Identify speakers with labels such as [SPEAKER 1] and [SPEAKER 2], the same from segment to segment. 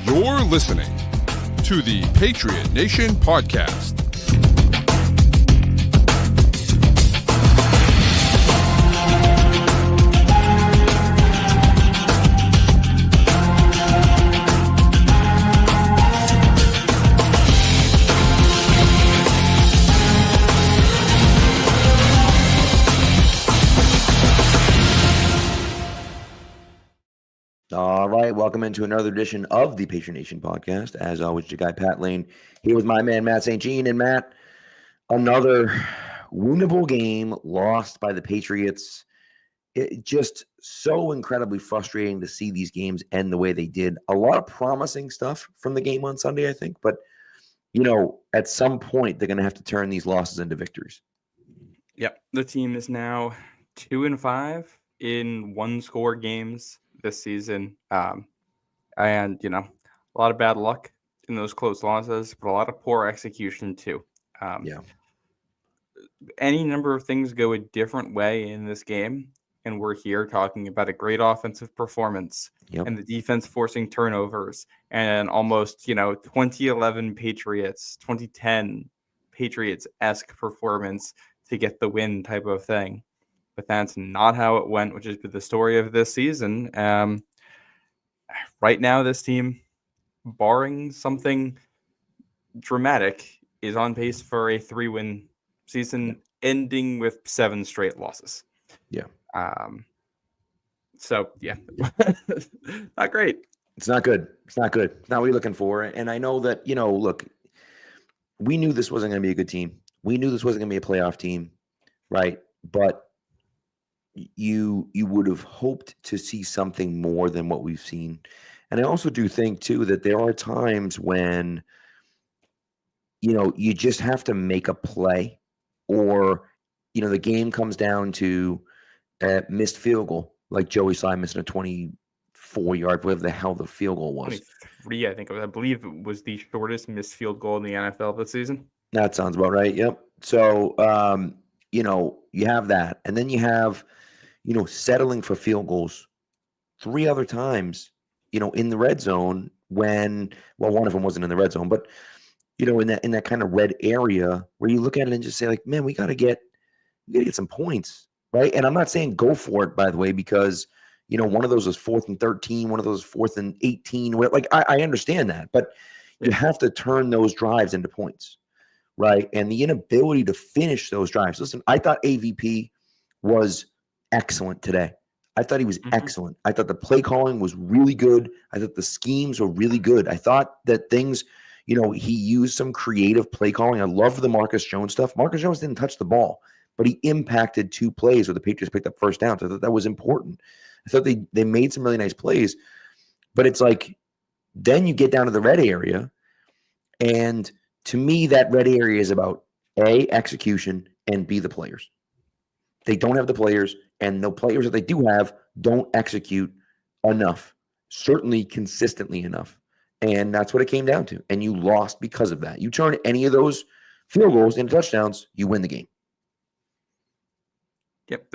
[SPEAKER 1] You're listening to the Patriot Nation Podcast.
[SPEAKER 2] All right, welcome into another edition of the Patriot Nation Podcast. As always, your guy Pat Lane here with my man Matt St. Jean. And Matt, another winnable game lost by the Patriots. It just so incredibly frustrating to see these games end the way they did. A lot of promising stuff from the game on Sunday, I think, but at some point they're going to have to turn these losses into victories.
[SPEAKER 3] Yep, the team is now 2-5 in one-score games this season, and a lot of bad luck in those close losses, but a lot of poor execution too. Any number of things go a different way in this game, and we're here talking about a great offensive performance and the defense forcing turnovers and almost 2011 Patriots, 2010 Patriots-esque performance to get the win type of thing. But that's not how it went, which is the story of this season. Right now, this team, barring something dramatic, is on pace for a 3-win season, ending with 7 straight losses. Not great.
[SPEAKER 2] It's not good. It's not good. It's not what you're looking for. And I know that, look, we knew this wasn't going to be a good team. We knew this wasn't going to be a playoff team, right? But you would have hoped to see something more than what we've seen. And I also do think, too, that there are times when, you just have to make a play or, the game comes down to a missed field goal, like Joey Slye missing a 24-yard, whatever the hell the field goal was.
[SPEAKER 3] 23, I believe it was the shortest missed field goal in the NFL this season.
[SPEAKER 2] That sounds about right, yep. So, you have that. And then you have, settling for field goals 3 other times, in the red zone when, one of them wasn't in the red zone, but, in that kind of red area where you look at it and just say, like, man, we got to get some points, right? And I'm not saying go for it, by the way, because, one of those was 4th and 13, one of those 4th and 18. Like, I understand that, but you have to turn those drives into points, right? And the inability to finish those drives. Listen, I thought AVP was excellent today. I thought he was excellent. I thought the play calling was really good. I thought the schemes were really good. I thought that things, he used some creative play calling. I love the Marcus Jones stuff. Marcus Jones didn't touch the ball, but he impacted 2 plays where the Patriots picked up first downs. I thought that was important. I thought they made some really nice plays, but it's like, then you get down to the red area, and to me, that red area is about A, execution, and B, the players. They don't have the players, and the players that they do have don't execute enough, certainly consistently enough. And that's what it came down to. And you lost because of that. You turn any of those field goals into touchdowns, you win the game.
[SPEAKER 3] Yep.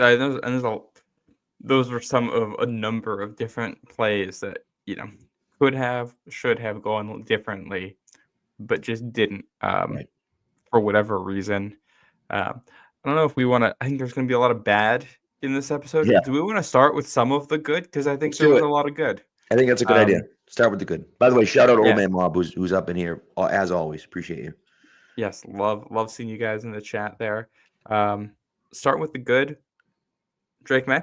[SPEAKER 3] Those were some of a number of different plays that, could have, should have gone differently, but just didn't for whatever reason. I don't know if we want to. I think there's going to be a lot of bad in this episode.
[SPEAKER 2] Yeah.
[SPEAKER 3] Do we want to start with some of the good? Because I think there was a lot of good.
[SPEAKER 2] I think that's a good idea. Start with the good. By the way, shout out to Old Man Mob, who's up in here, as always. Appreciate you.
[SPEAKER 3] Yes, love seeing you guys in the chat there. Start with the good. Drake May,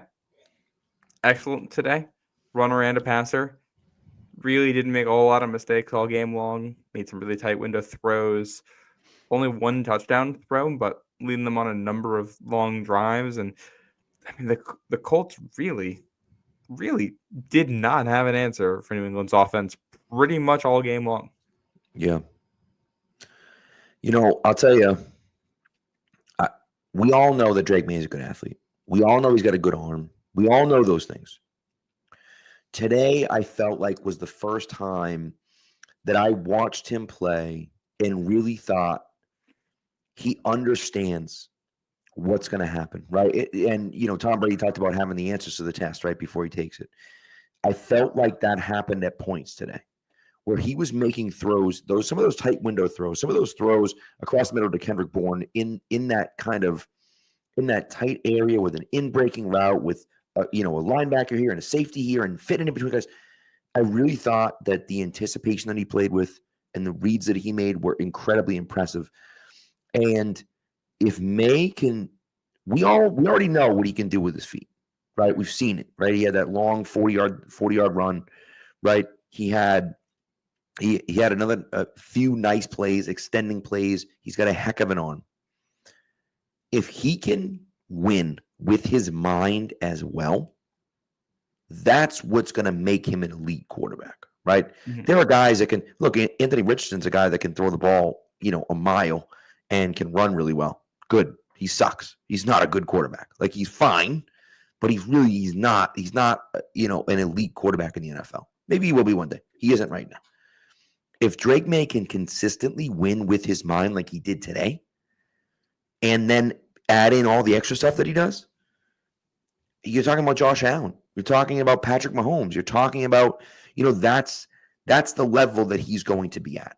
[SPEAKER 3] excellent today. Runner and a passer. Really didn't make a whole lot of mistakes all game long. Made some really tight window throws. Only 1 touchdown throw, but leading them on a number of long drives. And I mean, the Colts really, really did not have an answer for New England's offense pretty much all game long.
[SPEAKER 2] Yeah. I'll tell you, we all know that Drake May is a good athlete. We all know he's got a good arm. We all know those things. Today, I felt like was the first time that I watched him play and really thought he understands what's going to happen, right? Tom Brady talked about having the answers to the test right before he takes it. I felt like that happened at points today where he was making throws, some of those tight window throws, some of those throws across the middle to Kendrick Bourne in that kind of in that tight area with an in-breaking route with a linebacker here and a safety here and fitting in between guys. I really thought that the anticipation that he played with and the reads that he made were incredibly impressive. And if May can, we already know what he can do with his feet, right? We've seen it, right? He had that long 40-yard run, right? He had a few nice plays, extending plays. He's got a heck of an arm. If he can win with his mind as well, that's what's going to make him an elite quarterback, right?
[SPEAKER 3] Mm-hmm.
[SPEAKER 2] There are guys that can look. Anthony Richardson's a guy that can throw the ball, a mile and can run really well. Good. He sucks. He's not a good quarterback. Like, he's fine, but he's not an elite quarterback in the NFL. Maybe he will be one day. He isn't right now. If Drake May can consistently win with his mind like he did today, and then add in all the extra stuff that he does, you're talking about Josh Allen. You're talking about Patrick Mahomes. You're talking about, that's the level that he's going to be at.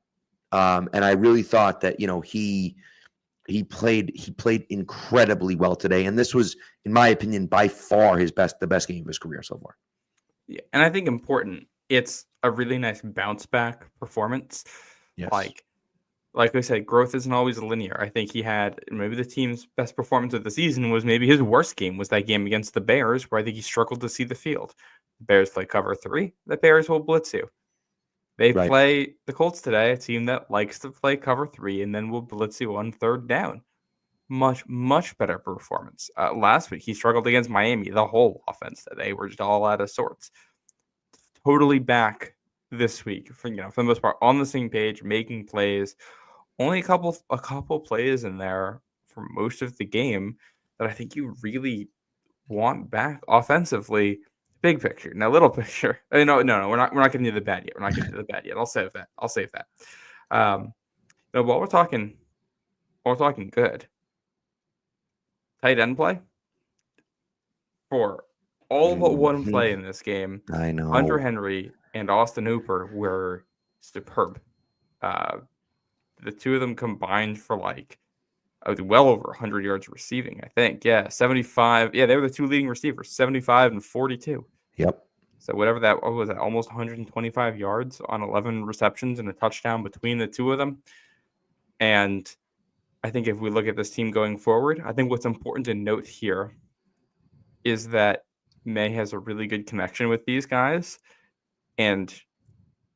[SPEAKER 2] And I really thought that, he played incredibly well today. And this was, in my opinion, by far the best game of his career so far.
[SPEAKER 3] Yeah, and I think important, it's a really nice bounce back performance.
[SPEAKER 2] Yes.
[SPEAKER 3] Like I said, growth isn't always linear. I think he had maybe the team's best performance of the season was maybe his worst game was that game against the Bears, where I think he struggled to see the field. The Bears play cover 3. The Bears will blitz you. They play the Colts today, a team that likes to play cover 3 and then will blitz you on third down. Much, much better performance. Last week, he struggled against Miami, the whole offense. They were just all out of sorts. Totally back this week, for the most part, on the same page, making plays. Only a couple plays in there for most of the game that I think you really want back offensively. Big picture, now little picture. No, we're not getting to the bad yet. I'll save that. While we're talking good, tight end play for all but one play in this game.
[SPEAKER 2] I know
[SPEAKER 3] Hunter Henry and Austin Hooper were superb. The two of them combined for well over 100 yards receiving, I think. Yeah, 75. Yeah, they were the two leading receivers, 75 and 42.
[SPEAKER 2] Yep.
[SPEAKER 3] So whatever that was, almost 125 yards on 11 receptions and a touchdown between the two of them. And I think if we look at this team going forward, I think what's important to note here is that May has a really good connection with these guys. And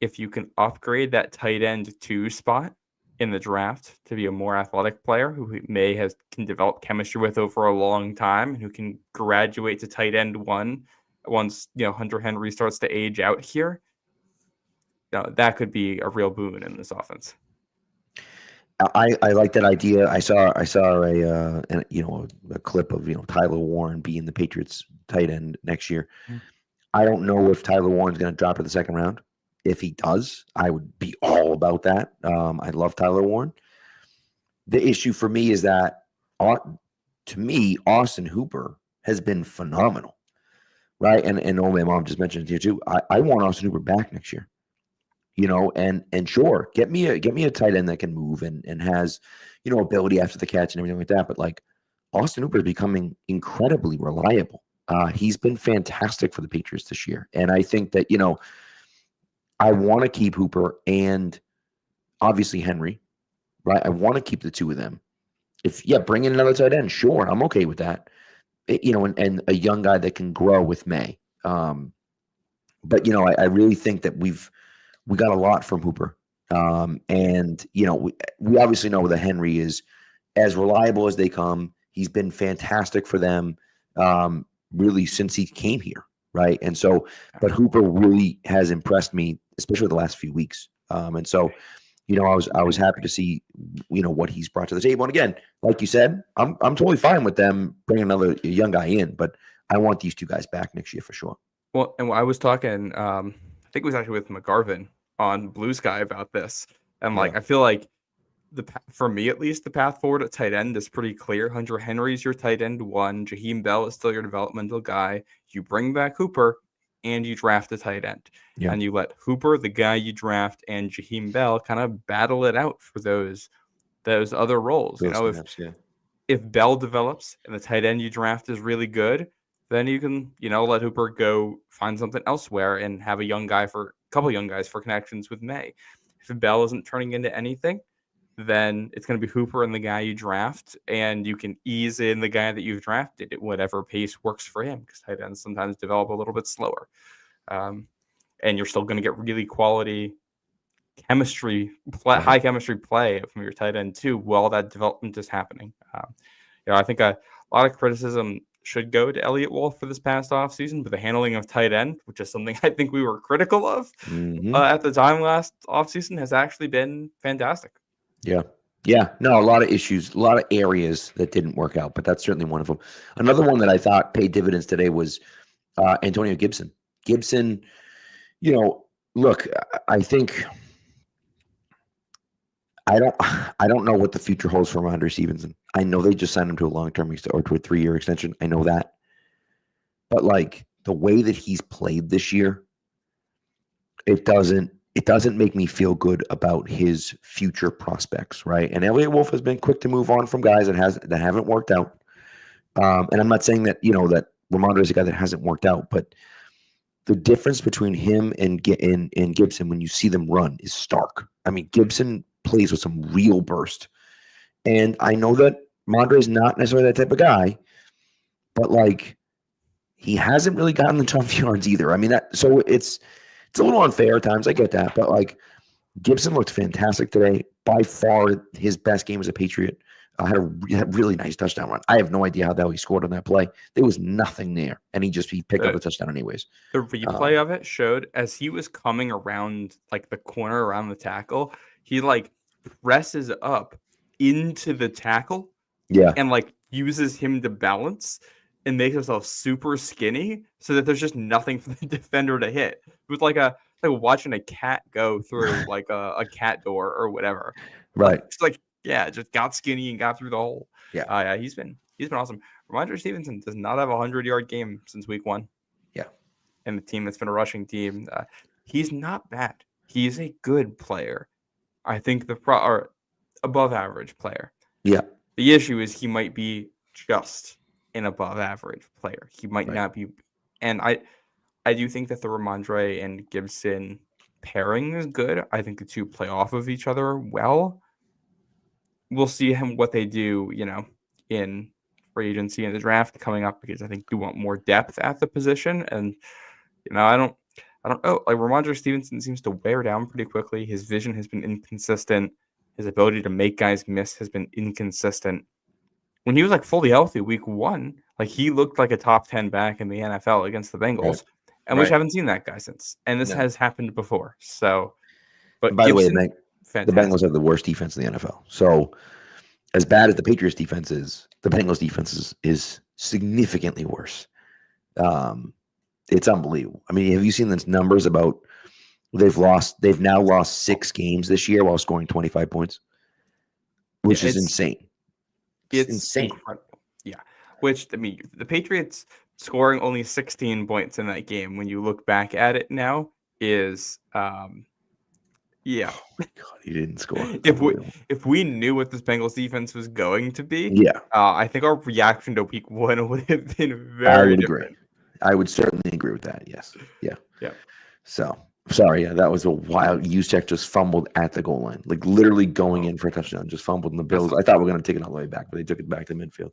[SPEAKER 3] if you can upgrade that tight end 2 spot in the draft to be a more athletic player who May can develop chemistry with over a long time and who can graduate to tight end 1 once Hunter Henry starts to age out here, that could be a real boon in this offense.
[SPEAKER 2] I like that idea. I saw a clip of Tyler Warren being the Patriots tight end next year. I don't know if Tyler Warren's going to drop to the second round. If he does, I would be all about that. I love Tyler Warren. The issue for me is that, to me, Austin Hooper has been phenomenal, right? And my mom just mentioned it here too. I want Austin Hooper back next year. And sure, get me a tight end that can move and has, ability after the catch and everything like that. But Austin Hooper is becoming incredibly reliable. He's been fantastic for the Patriots this year. And I think that, I want to keep Hooper and obviously Henry, right? I want to keep the two of them. Bring in another tight end. Sure. I'm okay with that. And a young guy that can grow with May. But I really think that we got a lot from Hooper. And we obviously know that Henry is as reliable as they come. He's been fantastic for them really since he came here, right? And so, but Hooper really has impressed me, especially the last few weeks. And so, I was happy to see, what he's brought to the table. And again, like you said, I'm totally fine with them bringing another young guy in, but I want these two guys back next year for sure.
[SPEAKER 3] Well, and I was talking, I think it was actually with McGarvin on Blue Sky about this. And I feel like for me, at least, the path forward at tight end is pretty clear. Hunter Henry's your tight end 1. Jaheim Bell is still your developmental guy. You bring back Hooper, and you draft a tight end.
[SPEAKER 2] Yeah.
[SPEAKER 3] And you let Hooper, the guy you draft, and Jaheim Bell kind of battle it out for those other roles.
[SPEAKER 2] Those
[SPEAKER 3] You know,
[SPEAKER 2] snaps, yeah.
[SPEAKER 3] if Bell develops and the tight end you draft is really good, then you can, let Hooper go find something elsewhere and have a couple young guys for connections with May. If Bell isn't turning into anything, then it's going to be Hooper and the guy you draft, and you can ease in the guy that you've drafted at whatever pace works for him, because tight ends sometimes develop a little bit slower. And you're still going to get really quality high chemistry play from your tight end too, while that development is happening. I think a lot of criticism should go to Elliott Wolf for this past offseason, but the handling of tight end, which is something I think we were critical of at the time last offseason, has actually been fantastic.
[SPEAKER 2] Yeah. Yeah. No, a lot of issues, a lot of areas that didn't work out, but that's certainly one of them. Another one that I thought paid dividends today was Antonio Gibson. Gibson, look, I think I don't know what the future holds for Ramondre Stevenson. I know they just signed him to a long-term or to a 3-year extension. I know that. But like the way that he's played this year, it doesn't make me feel good about his future prospects, right? And Elliott Wolf has been quick to move on from guys that haven't worked out. And I'm not saying that, that Ramondre is a guy that hasn't worked out, but the difference between him and Gibson when you see them run is stark. I mean, Gibson plays with some real burst. And I know that Ramondre is not necessarily that type of guy, but like he hasn't really gotten the tough yards either. I mean, so it's a little unfair at times. I get that, but like Gibson looked fantastic today. By far his best game as a Patriot. Had a really nice touchdown run. I have no idea how the hell he scored on that play. There was nothing there, and he picked up the touchdown anyways.
[SPEAKER 3] The replay of it showed as he was coming around like the corner around the tackle, he like presses up into the tackle, and like uses him to balance and makes himself super skinny so that there's just nothing for the defender to hit. It was like watching a cat go through like a cat door or whatever.
[SPEAKER 2] Right.
[SPEAKER 3] It's like. Yeah, just got skinny and got through the hole. Yeah, he's been awesome. Ramondre Stevenson does not have a 100-yard game since week 1.
[SPEAKER 2] Yeah,
[SPEAKER 3] and the team that's been a rushing team. He's not bad. He's a good player. I think or above average player.
[SPEAKER 2] Yeah.
[SPEAKER 3] The issue is he might be just an above average player. He might not be, and I do think that the Ramondre and Gibson pairing is good. I think the two play off of each other well. We'll see what they do, in free agency and the draft coming up, because I think we want more depth at the position. And, I don't know. Like Ramondre Stevenson seems to wear down pretty quickly. His vision has been inconsistent. His ability to make guys miss has been inconsistent. When he was like fully healthy week 1, like he looked like a top 10 back in the NFL against the Bengals. And we haven't seen that guy since. And this has happened before. So, but
[SPEAKER 2] by
[SPEAKER 3] Gibson,
[SPEAKER 2] the way,
[SPEAKER 3] fantastic.
[SPEAKER 2] The Bengals have the worst defense in the NFL. So as bad as the Patriots defense is, the Bengals defense is significantly worse. It's unbelievable. I mean, have you seen the numbers about they've now lost 6 games this year while scoring 25 points, which is insane. It's insane.
[SPEAKER 3] Incredible. Yeah. Which, I mean, the Patriots scoring only 16 points in that game, when you look back at it now, is yeah.
[SPEAKER 2] Oh my God, he didn't score.
[SPEAKER 3] If we knew what this Bengals defense was going to be, I think our reaction to week 1 would have been very different.
[SPEAKER 2] Agree. I would certainly agree with that. Yes. Yeah.
[SPEAKER 3] Yeah.
[SPEAKER 2] So sorry. Yeah, that was a wild. Juszczyk just fumbled at the goal line, like literally going in for a touchdown. Just fumbled in the Bills. I thought we were going to take it all the way back, but they took it back to midfield.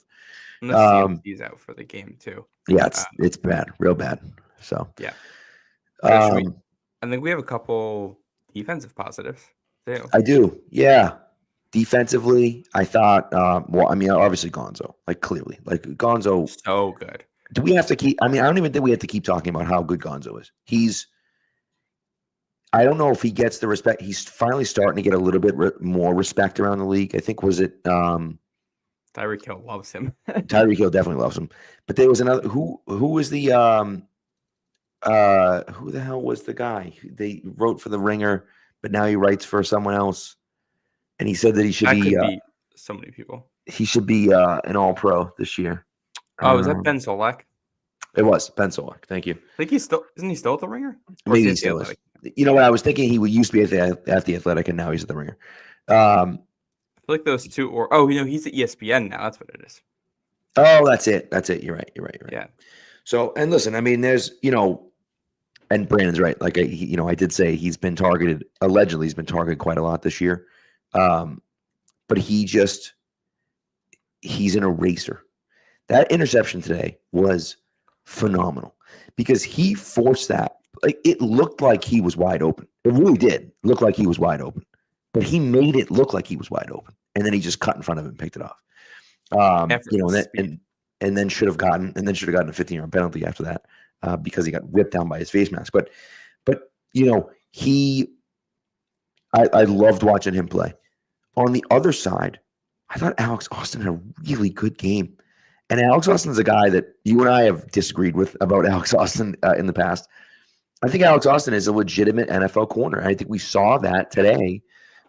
[SPEAKER 3] And he's out for the game too.
[SPEAKER 2] Yeah, it's bad, real bad. So
[SPEAKER 3] yeah. I think we have a couple defensive positives too.
[SPEAKER 2] I do. Yeah. Defensively, I thought, obviously Gonzo, like clearly, like Gonzo.
[SPEAKER 3] So good.
[SPEAKER 2] Do we have to keep, I don't even think we have to keep talking about how good Gonzo is. I don't know if he gets the respect. He's finally starting to get a little bit more respect around the league. I think, was it,
[SPEAKER 3] Tyreek Hill loves him.
[SPEAKER 2] Tyreek Hill definitely loves him. But there was another, who was the, who the hell was the guy? They wrote for the Ringer, but now he writes for someone else. And he said that he should be
[SPEAKER 3] so many people.
[SPEAKER 2] He should be an All-Pro this year.
[SPEAKER 3] Oh, is that Ben Solak?
[SPEAKER 2] It was Ben Solak. Thank you.
[SPEAKER 3] I think isn't he still at the Ringer? Or
[SPEAKER 2] Maybe he
[SPEAKER 3] at the
[SPEAKER 2] still is.
[SPEAKER 3] Athletic?
[SPEAKER 2] You know what? I was thinking he used to be at the Athletic, and now he's at the Ringer.
[SPEAKER 3] I feel like those two, he's at ESPN now. That's what it is.
[SPEAKER 2] Oh, that's it. You're right.
[SPEAKER 3] Yeah.
[SPEAKER 2] So, and listen, I mean, there's, and Brandon's right. Like, I did say he's been targeted. Allegedly, he's been targeted quite a lot this year. But he's an eraser. That interception today was phenomenal because he forced that. Like, it looked like he was wide open. It really did look like he was wide open, but he made it look like he was wide open, and then he just cut in front of him and picked it off. And then should have gotten a 15-yard penalty after that because he got ripped down by his face mask. But I loved watching him play. On the other side, I thought Alex Austin had a really good game. And Alex Austin is a guy that you and I have disagreed with about Alex Austin in the past. I think Alex Austin is a legitimate NFL corner. I think we saw that today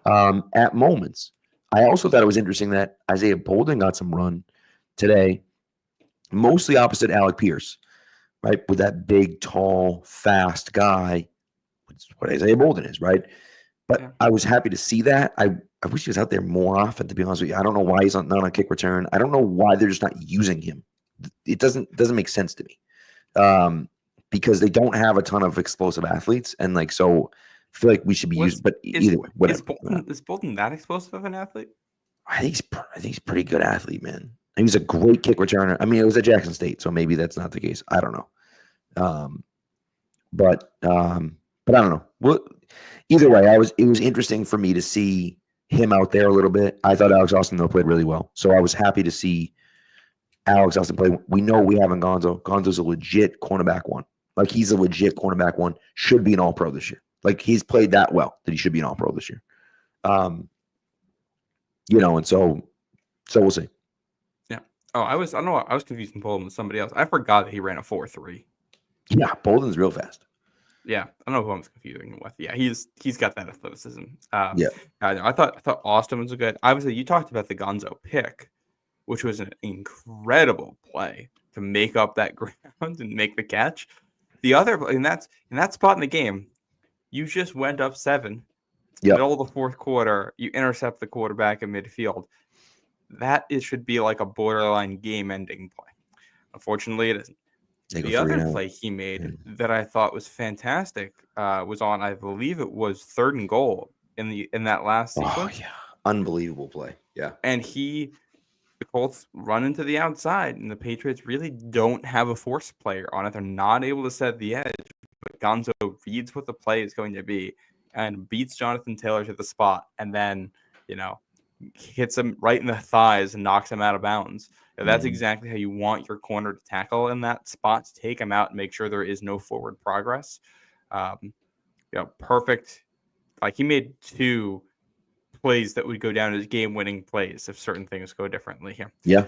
[SPEAKER 2] at moments. I also thought it was interesting that Isaiah Bolden got some run today, mostly opposite Alec Pierce, right? With that big, tall, fast guy. That's what Isaiah Bolden is, right? But yeah. I was happy to see that. I wish he was out there more often, to be honest with you. I don't know why he's not on a kick return. I don't know why they're just not using him. It doesn't make sense to me because they don't have a ton of explosive athletes. And so I feel like we should be used, but either way, whatever.
[SPEAKER 3] Is Bolden that explosive of an athlete?
[SPEAKER 2] I think he's a pretty good athlete, man. He was a great kick returner. I mean, it was at Jackson State, so maybe that's not the case. I don't know. But I don't know. Well, either way, it was interesting for me to see him out there a little bit. I thought Alex Austin, though, played really well. So I was happy to see Alex Austin play. We know we have in Gonzo. Gonzo's a legit cornerback one. Like, he's a legit cornerback one. Should be an all-pro this year. Like, he's played that well that he should be an all-pro this year. And so we'll see.
[SPEAKER 3] Yeah. Oh, I was confusing Bolden with somebody else. I forgot that he ran a 4.3.
[SPEAKER 2] Yeah, Bolden's real fast.
[SPEAKER 3] Yeah, I don't know who I'm confusing with. Yeah, he's got that athleticism.
[SPEAKER 2] Yeah,
[SPEAKER 3] I thought Austin was a good. Obviously, you talked about the Gonzo pick, which was an incredible play to make up that ground and make the catch. The other in that spot in the game, you just went up 7.
[SPEAKER 2] Yep.
[SPEAKER 3] Middle of the fourth quarter, you intercept the quarterback in midfield. It should be like a borderline game-ending play. Unfortunately, it isn't. The other play he made that I thought was fantastic was on, I believe it was 3rd and goal in that last sequence.
[SPEAKER 2] Oh, yeah. Unbelievable play. Yeah.
[SPEAKER 3] And the Colts run into the outside, and the Patriots really don't have a force player on it. They're not able to set the edge, but Gonzo reads what the play is going to be and beats Jonathan Taylor to the spot, and then, hits him right in the thighs and knocks him out of bounds. That's exactly how you want your corner to tackle in that spot, to take him out and make sure there is no forward progress. Perfect. Like, he made 2 plays that would go down as game-winning plays if certain things go differently here.
[SPEAKER 2] Yeah.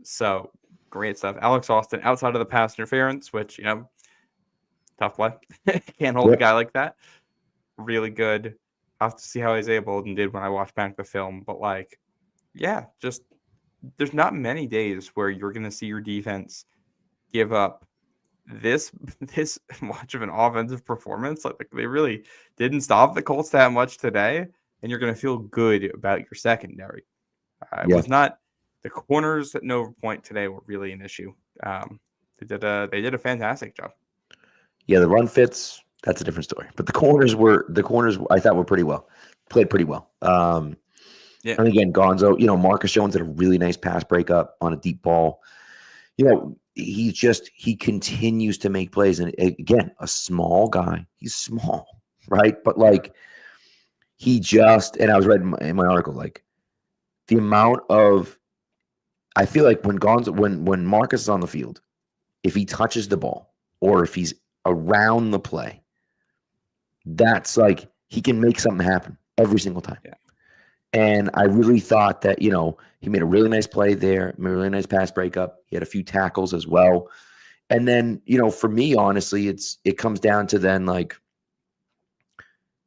[SPEAKER 3] So great stuff. Alex Austin, outside of the pass interference, which, tough play. Can't hold a guy like that. Really good. I'll have to see how Isaiah Bolden did when I watch back the film. But, just there's not many days where you're going to see your defense give up this much of an offensive performance. Like, they really didn't stop the Colts that much today, and you're going to feel good about your secondary. It was not the corners at no point today were really an issue. They did a fantastic job.
[SPEAKER 2] Yeah, the run fits, that's a different story. But the corners I thought were played pretty well.
[SPEAKER 3] Yeah.
[SPEAKER 2] And again, Gonzo, Marcus Jones had a really nice pass breakup on a deep ball. He continues to make plays. And again, a small guy. He's small, right? But and I was reading in my article, the amount of, I feel like when Marcus is on the field, if he touches the ball or if he's around the play, that's he can make something happen every single time.
[SPEAKER 3] Yeah. And
[SPEAKER 2] I really thought that, he made a really nice play there, made a really nice pass breakup. He had a few tackles as well. And then, for me, honestly, it comes down to then, they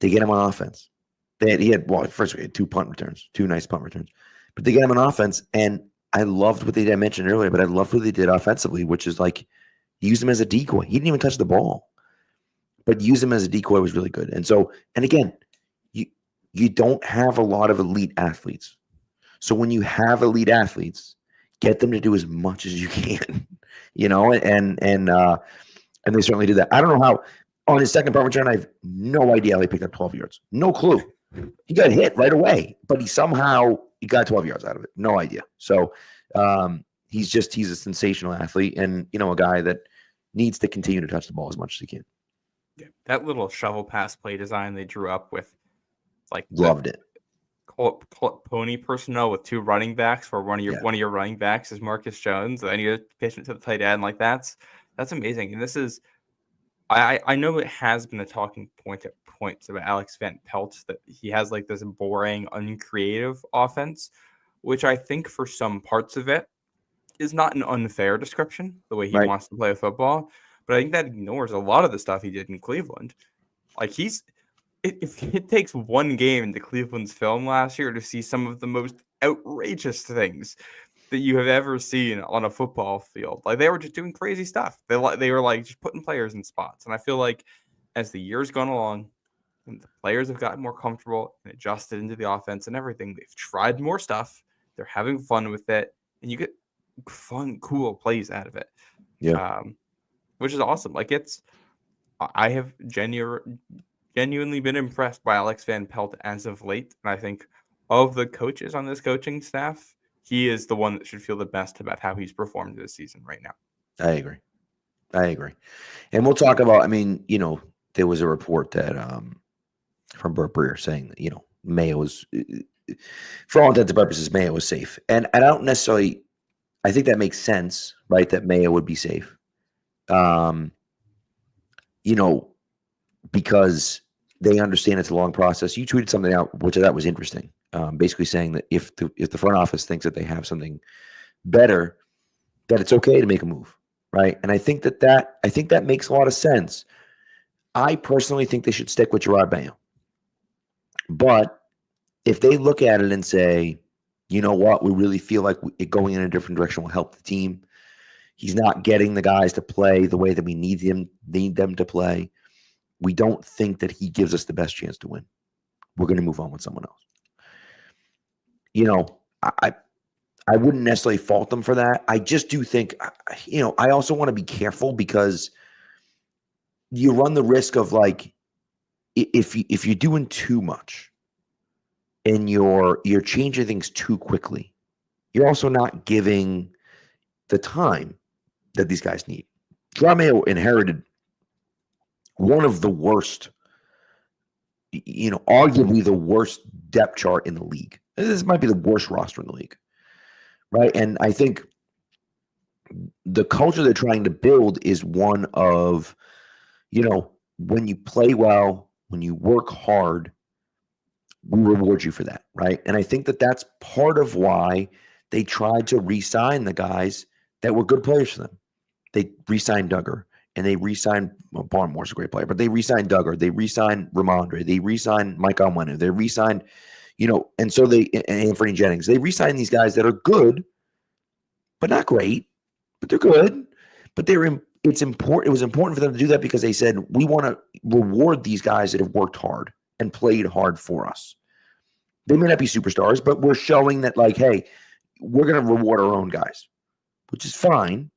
[SPEAKER 2] get him on offense. First we had 2 nice punt returns. But they get him on offense, and I loved what they did. I mentioned earlier, but I loved what they did offensively, which is He used him as a decoy. He didn't even touch the ball, but use him as a decoy was really good. And so, and again, you don't have a lot of elite athletes. So when you have elite athletes, get them to do as much as you can, and they certainly did that. I don't know how on his second punt return, I have no idea how he picked up 12 yards. No clue. He got hit right away, but he got 12 yards out of it. No idea. So he's a sensational athlete and, a guy that needs to continue to touch the ball as much as he can.
[SPEAKER 3] Yeah, that little shovel pass play design they drew up with,
[SPEAKER 2] loved it.
[SPEAKER 3] Pony personnel with 2 running backs, where one of your running backs is Marcus Jones, and you pitch it to the tight end. That's amazing. And this is, I know it has been a talking point at points about Alex Van Pelt that he has this boring, uncreative offense, which I think for some parts of it is not an unfair description, the way he wants to play football. But I think that ignores a lot of the stuff he did in Cleveland. If it takes one game into Cleveland's film last year to see some of the most outrageous things that you have ever seen on a football field, they were just doing crazy stuff. They were just putting players in spots. And I feel like as the years gone along and the players have gotten more comfortable and adjusted into the offense and everything, they've tried more stuff. They're having fun with it, and you get fun, cool plays out of it.
[SPEAKER 2] Yeah.
[SPEAKER 3] Which is awesome. I have genuinely been impressed by Alex Van Pelt as of late. And I think of the coaches on this coaching staff, he is the one that should feel the best about how he's performed this season right now.
[SPEAKER 2] I agree. And we'll talk about, there was a report that from Burt Breer saying that, Mayo was, for all intents and purposes, Mayo was safe. And I don't necessarily, I think that makes sense, right? That Mayo would be safe. Because they understand it's a long process. You tweeted something out, which I thought was interesting. Basically saying that if the front office thinks that they have something better, that it's okay to make a move, right? And I think that makes a lot of sense. I personally think they should stick with Gerard Mayo. But if they look at it and say, you know what, we really feel like going in a different direction will help the team. He's not getting the guys to play the way that we need them to play. We don't think that he gives us the best chance to win. We're going to move on with someone else. I wouldn't necessarily fault them for that. I just do think, I also want to be careful because you run the risk of if you're doing too much and you're changing things too quickly, you're also not giving the time that these guys need. Mayo inherited one of the worst, arguably the worst depth chart in the league. This might be the worst roster in the league, right? And I think the culture they're trying to build is one of, when you play well, when you work hard, we reward you for that, right? And I think that that's part of why they tried to re-sign the guys that were good players for them. They re-signed Duggar. And they re-signed, Barnemore's a great player, but they re-signed Duggar. They re-signed Ramondre. They re-signed Mike Onwenu. They re-signed, and so and Anthony Jennings. They re-signed these guys that are good, but not great, but they're good. But it's important. It was important for them to do that because they said, we want to reward these guys that have worked hard and played hard for us. They may not be superstars, but we're showing that, hey, we're going to reward our own guys, which is fine.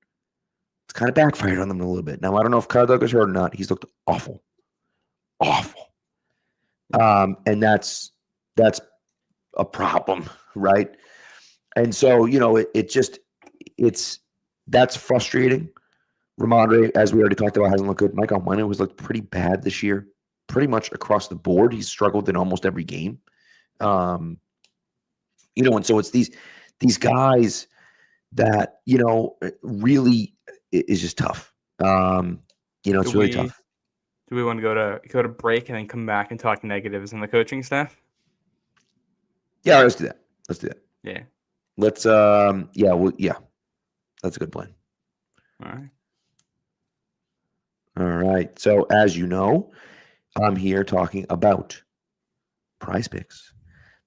[SPEAKER 2] It's kind of backfired on them a little bit. Now, I don't know if Kyle Duggar's hurt or not. He's looked awful. And that's a problem, right? And so, that's frustrating. Ramondre, as we already talked about, hasn't looked good. Mike Onwenu has looked pretty bad this year, pretty much across the board. He's struggled in almost every game. And so it's these guys that, really is just tough. It's really tough.
[SPEAKER 3] Do we want to go to break and then come back and talk negatives in the coaching staff?
[SPEAKER 2] Yeah, let's do that.
[SPEAKER 3] Yeah.
[SPEAKER 2] Let's that's a good plan. All right. So as you know, I'm here talking about Prize Picks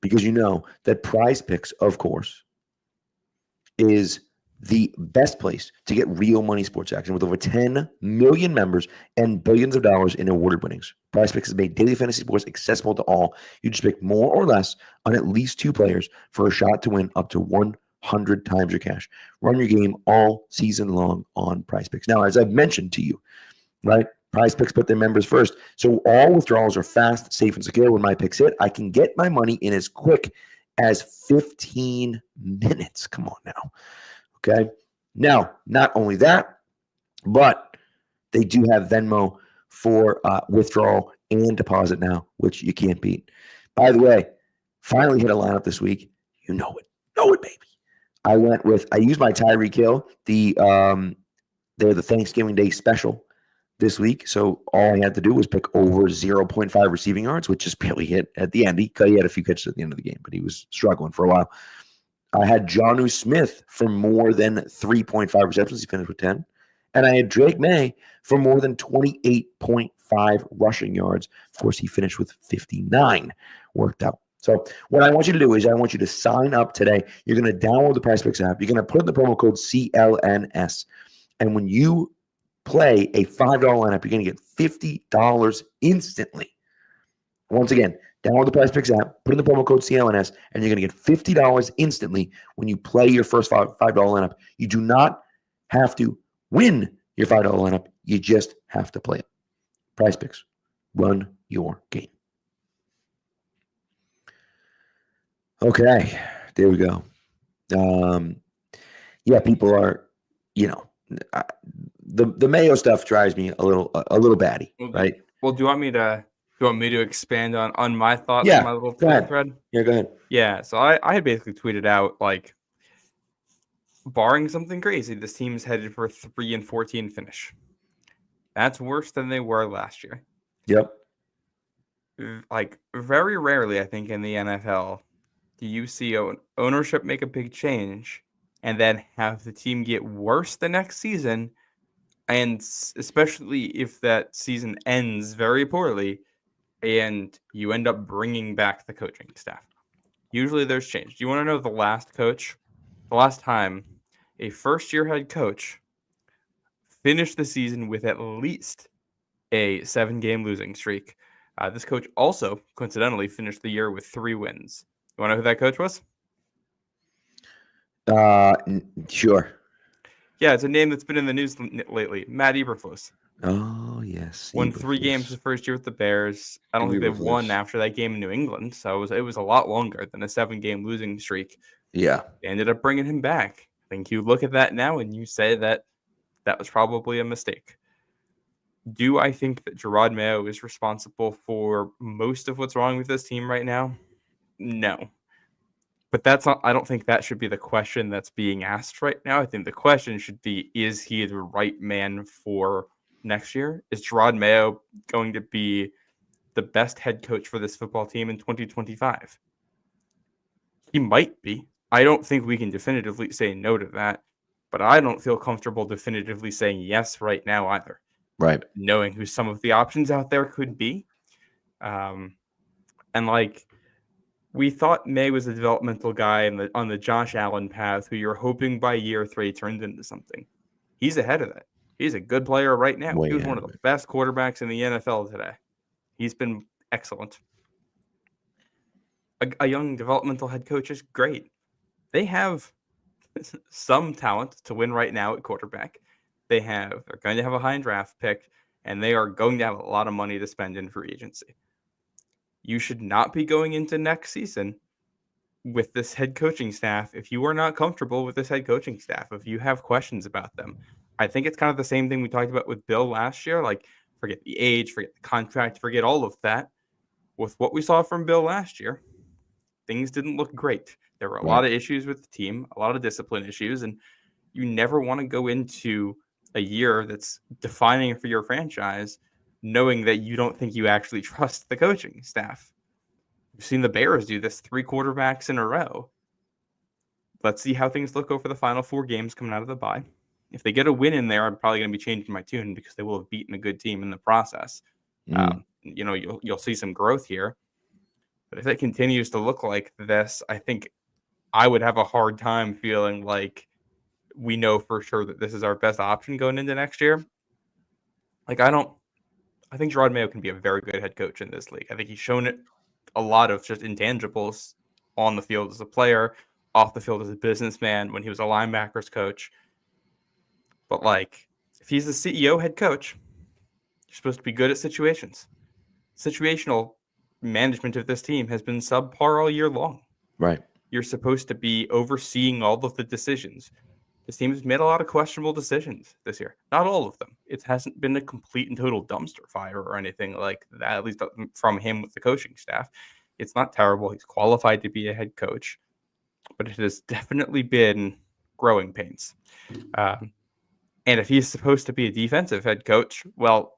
[SPEAKER 2] because you know that Prize Picks, of course, is the best place to get real money sports action with over 10 million members and billions of dollars in awarded winnings. PrizePicks has made daily fantasy sports accessible to all. You just pick more or less on at least 2 players for a shot to win up to 100 times your cash. Run your game all season long on PrizePicks. Now, as I've mentioned to you, right, PrizePicks put their members first. So all withdrawals are fast, safe, and secure. When my picks hit, I can get my money in as quick as 15 minutes. Come on now. Okay. Now, not only that, but they do have Venmo for withdrawal and deposit now, which you can't beat. By the way, finally hit a lineup this week. You know it, baby. I used my Tyreek Hill. They're the Thanksgiving Day special this week. So all I had to do was pick over 0.5 receiving yards, which just barely hit at the end. He had a few catches at the end of the game, but he was struggling for a while. I had Jonnu Smith for more than 3.5 receptions. He finished with 10. And I had Drake May for more than 28.5 rushing yards. Of course, he finished with 59. Worked out. So what I want you to do is I want you to sign up today. You're going to download the PrizePicks app. You're going to put in the promo code CLNS. And when you play a $5 lineup, you're going to get $50 instantly. Once again, download the PrizePicks app, put in the promo code CLNS, and you're going to get $50 instantly when you play your first $5 lineup. You do not have to win your $5 lineup. You just have to play it. PrizePicks. Run your game. Okay, there we go. Yeah, people are, the Mayo stuff drives me a little batty, right?
[SPEAKER 3] Well, do you want me to expand on my thoughts?
[SPEAKER 2] Yeah,
[SPEAKER 3] on my little
[SPEAKER 2] go ahead.
[SPEAKER 3] thread?
[SPEAKER 2] Yeah, go ahead.
[SPEAKER 3] Yeah, so I had basically tweeted out, like, barring something crazy, this team's headed for a 3-14 finish. That's worse than they were last year.
[SPEAKER 2] Yep.
[SPEAKER 3] Like, very rarely, I think, in the NFL, do you see ownership make a big change and then have the team get worse the next season, and especially if that season ends very poorly and you end up bringing back the coaching staff. Usually there's change. Do you want to know the last time a first-year head coach finished the season with at least a 7-game losing streak? This coach also, coincidentally, finished the year with 3 wins. You want to know who that coach was?
[SPEAKER 2] Sure.
[SPEAKER 3] Yeah, it's a name that's been in the news lately. Matt Eberflus.
[SPEAKER 2] Oh, yes.
[SPEAKER 3] Won 3 games his first year with the Bears. I don't think they've won after that game in New England, so it was a lot longer than a 7-game losing streak.
[SPEAKER 2] Yeah.
[SPEAKER 3] They ended up bringing him back. I think you look at that now and you say that was probably a mistake. Do I think that Gerard Mayo is responsible for most of what's wrong with this team right now? No. But I don't think that should be the question that's being asked right now. I think the question should be, is he the right man for next year? Is Gerard Mayo going to be the best head coach for this football team in 2025? He might be. I don't think we can definitively say no to that, but I don't feel comfortable definitively saying yes right now either.
[SPEAKER 2] Right.
[SPEAKER 3] Knowing who some of the options out there could be. We thought May was a developmental guy on the Josh Allen path who you're hoping by year 3 turns into something. He's ahead of that. He's a good player right now. He was one of the best quarterbacks in the NFL today. He's been excellent. A young developmental head coach is great. They have some talent to win right now at quarterback. They're going to have a high draft pick, and they are going to have a lot of money to spend in free agency. You should not be going into next season with this head coaching staff if you are not comfortable with this head coaching staff, if you have questions about them. I think it's kind of the same thing we talked about with Bill last year. Like, forget the age, forget the contract, forget all of that. With what we saw from Bill last year, things didn't look great. There were a lot of issues with the team, a lot of discipline issues, and you never want to go into a year that's defining for your franchise knowing that you don't think you actually trust the coaching staff. We've seen the Bears do this 3 quarterbacks in a row. Let's see how things look over the final 4 games coming out of the bye. If they get a win in there, I'm probably going to be changing my tune because they will have beaten a good team in the process. You'll see some growth here. But if it continues to look like this, I think I would have a hard time feeling like we know for sure that this is our best option going into next year. Like, I think Gerard Mayo can be a very good head coach in this league. I think he's shown it a lot of just intangibles on the field as a player, off the field as a businessman when he was a linebackers coach. But like, if he's the CEO head coach, you're supposed to be good at situations. Situational management of this team has been subpar all year long.
[SPEAKER 2] Right.
[SPEAKER 3] You're supposed to be overseeing all of the decisions. This team has made a lot of questionable decisions this year. Not all of them. It hasn't been a complete and total dumpster fire or anything like that, at least from him with the coaching staff. It's not terrible. He's qualified to be a head coach, but it has definitely been growing pains. And if he's supposed to be a defensive head coach, well,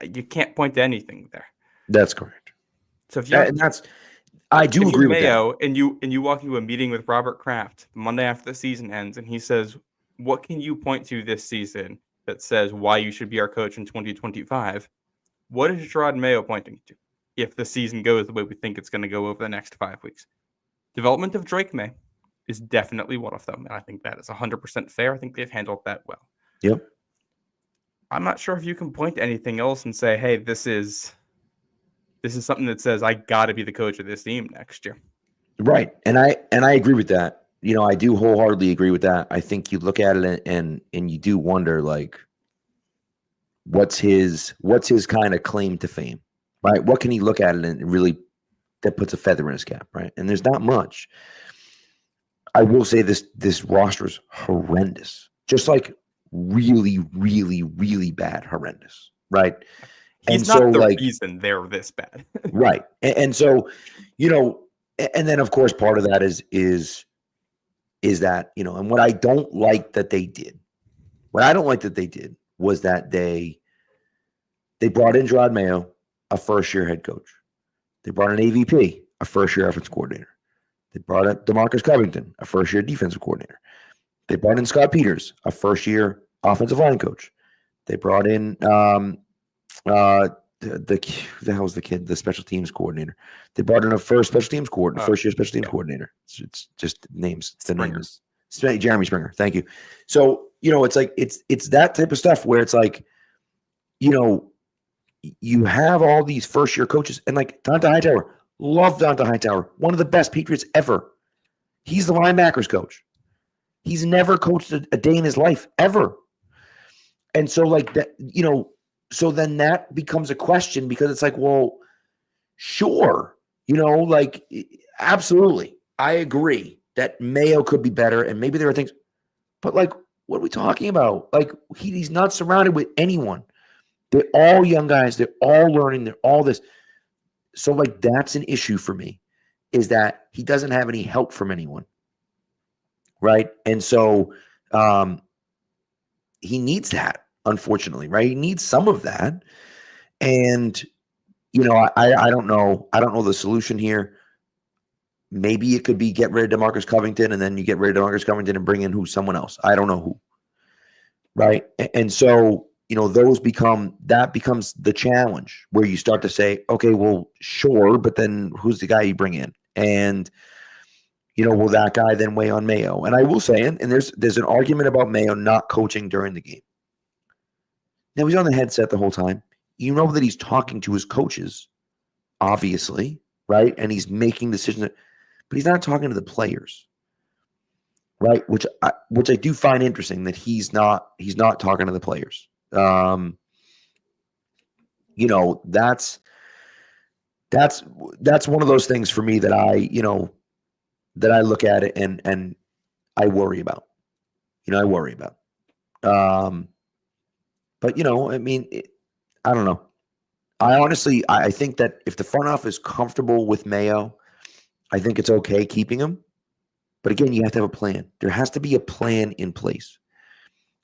[SPEAKER 3] you can't point to anything there.
[SPEAKER 2] That's correct.
[SPEAKER 3] So if you're,
[SPEAKER 2] I do agree with
[SPEAKER 3] Mayo,
[SPEAKER 2] that.
[SPEAKER 3] And you walk into a meeting with Robert Kraft Monday after the season ends, and he says, "What can you point to this season that says why you should be our coach in 2025?" What is Gerard Mayo pointing to if the season goes the way we think it's going to go over the next 5 weeks? Development of Drake May is definitely one of them, and I think that is 100% fair. I think they've handled that well.
[SPEAKER 2] Yep.
[SPEAKER 3] I'm not sure if you can point to anything else and say, "Hey, this is something that says I got to be the coach of this team next year."
[SPEAKER 2] Right. And I agree with that. I do wholeheartedly agree with that. I think you look at it and you do wonder, like, what's his kind of claim to fame, right? What can he look at it and really that puts a feather in his cap, right? And there's not much. I will say this roster is horrendous. Just like really, really, really bad, horrendous, right?
[SPEAKER 3] He's not the reason they're this bad.
[SPEAKER 2] Right. And so, and then of course part of that is that, and what I don't like that they did was that they brought in Gerard Mayo, a first-year head coach. They brought in AVP, a first-year offensive coordinator. They brought in DeMarcus Covington, a first-year defensive coordinator. They brought in Scott Peters, a first-year offensive line coach. They brought in the hell was the kid, the special teams coordinator. They brought in a first-year special teams coordinator. It's just names. The names. Jeremy Springer. Thank you. So it's like it's that type of stuff where it's like, you have all these first-year coaches, and like Dante Hightower. Love Dante Hightower, one of the best Patriots ever. He's the linebackers coach. He's never coached a day in his life ever. And so like that, so then that becomes a question because it's like, well, sure, like absolutely. I agree that Mayo could be better and maybe there are things, but like, what are we talking about? Like he's not surrounded with anyone. They're all young guys. They're all learning. They're all this. So like, that's an issue for me is that he doesn't have any help from anyone. Right. And so he needs that, unfortunately, right? He needs some of that. And, I don't know. I don't know the solution here. Maybe it could be get rid of DeMarcus Covington and then you get rid of DeMarcus Covington and bring in someone else. I don't know who. Right. And so, that becomes the challenge where you start to say, okay, well, sure. But then who's the guy you bring in? And, will that guy then weigh on Mayo? And I will say, and there's an argument about Mayo not coaching during the game. Now he's on the headset the whole time. You know that he's talking to his coaches, obviously, right? And he's making decisions, but he's not talking to the players, right? Which I do find interesting that he's not talking to the players. That's one of those things for me that I look at it and I worry about. But I mean, I don't know. I think that if the front office is comfortable with Mayo, I think it's okay keeping him. But again, you have to have a plan. There has to be a plan in place.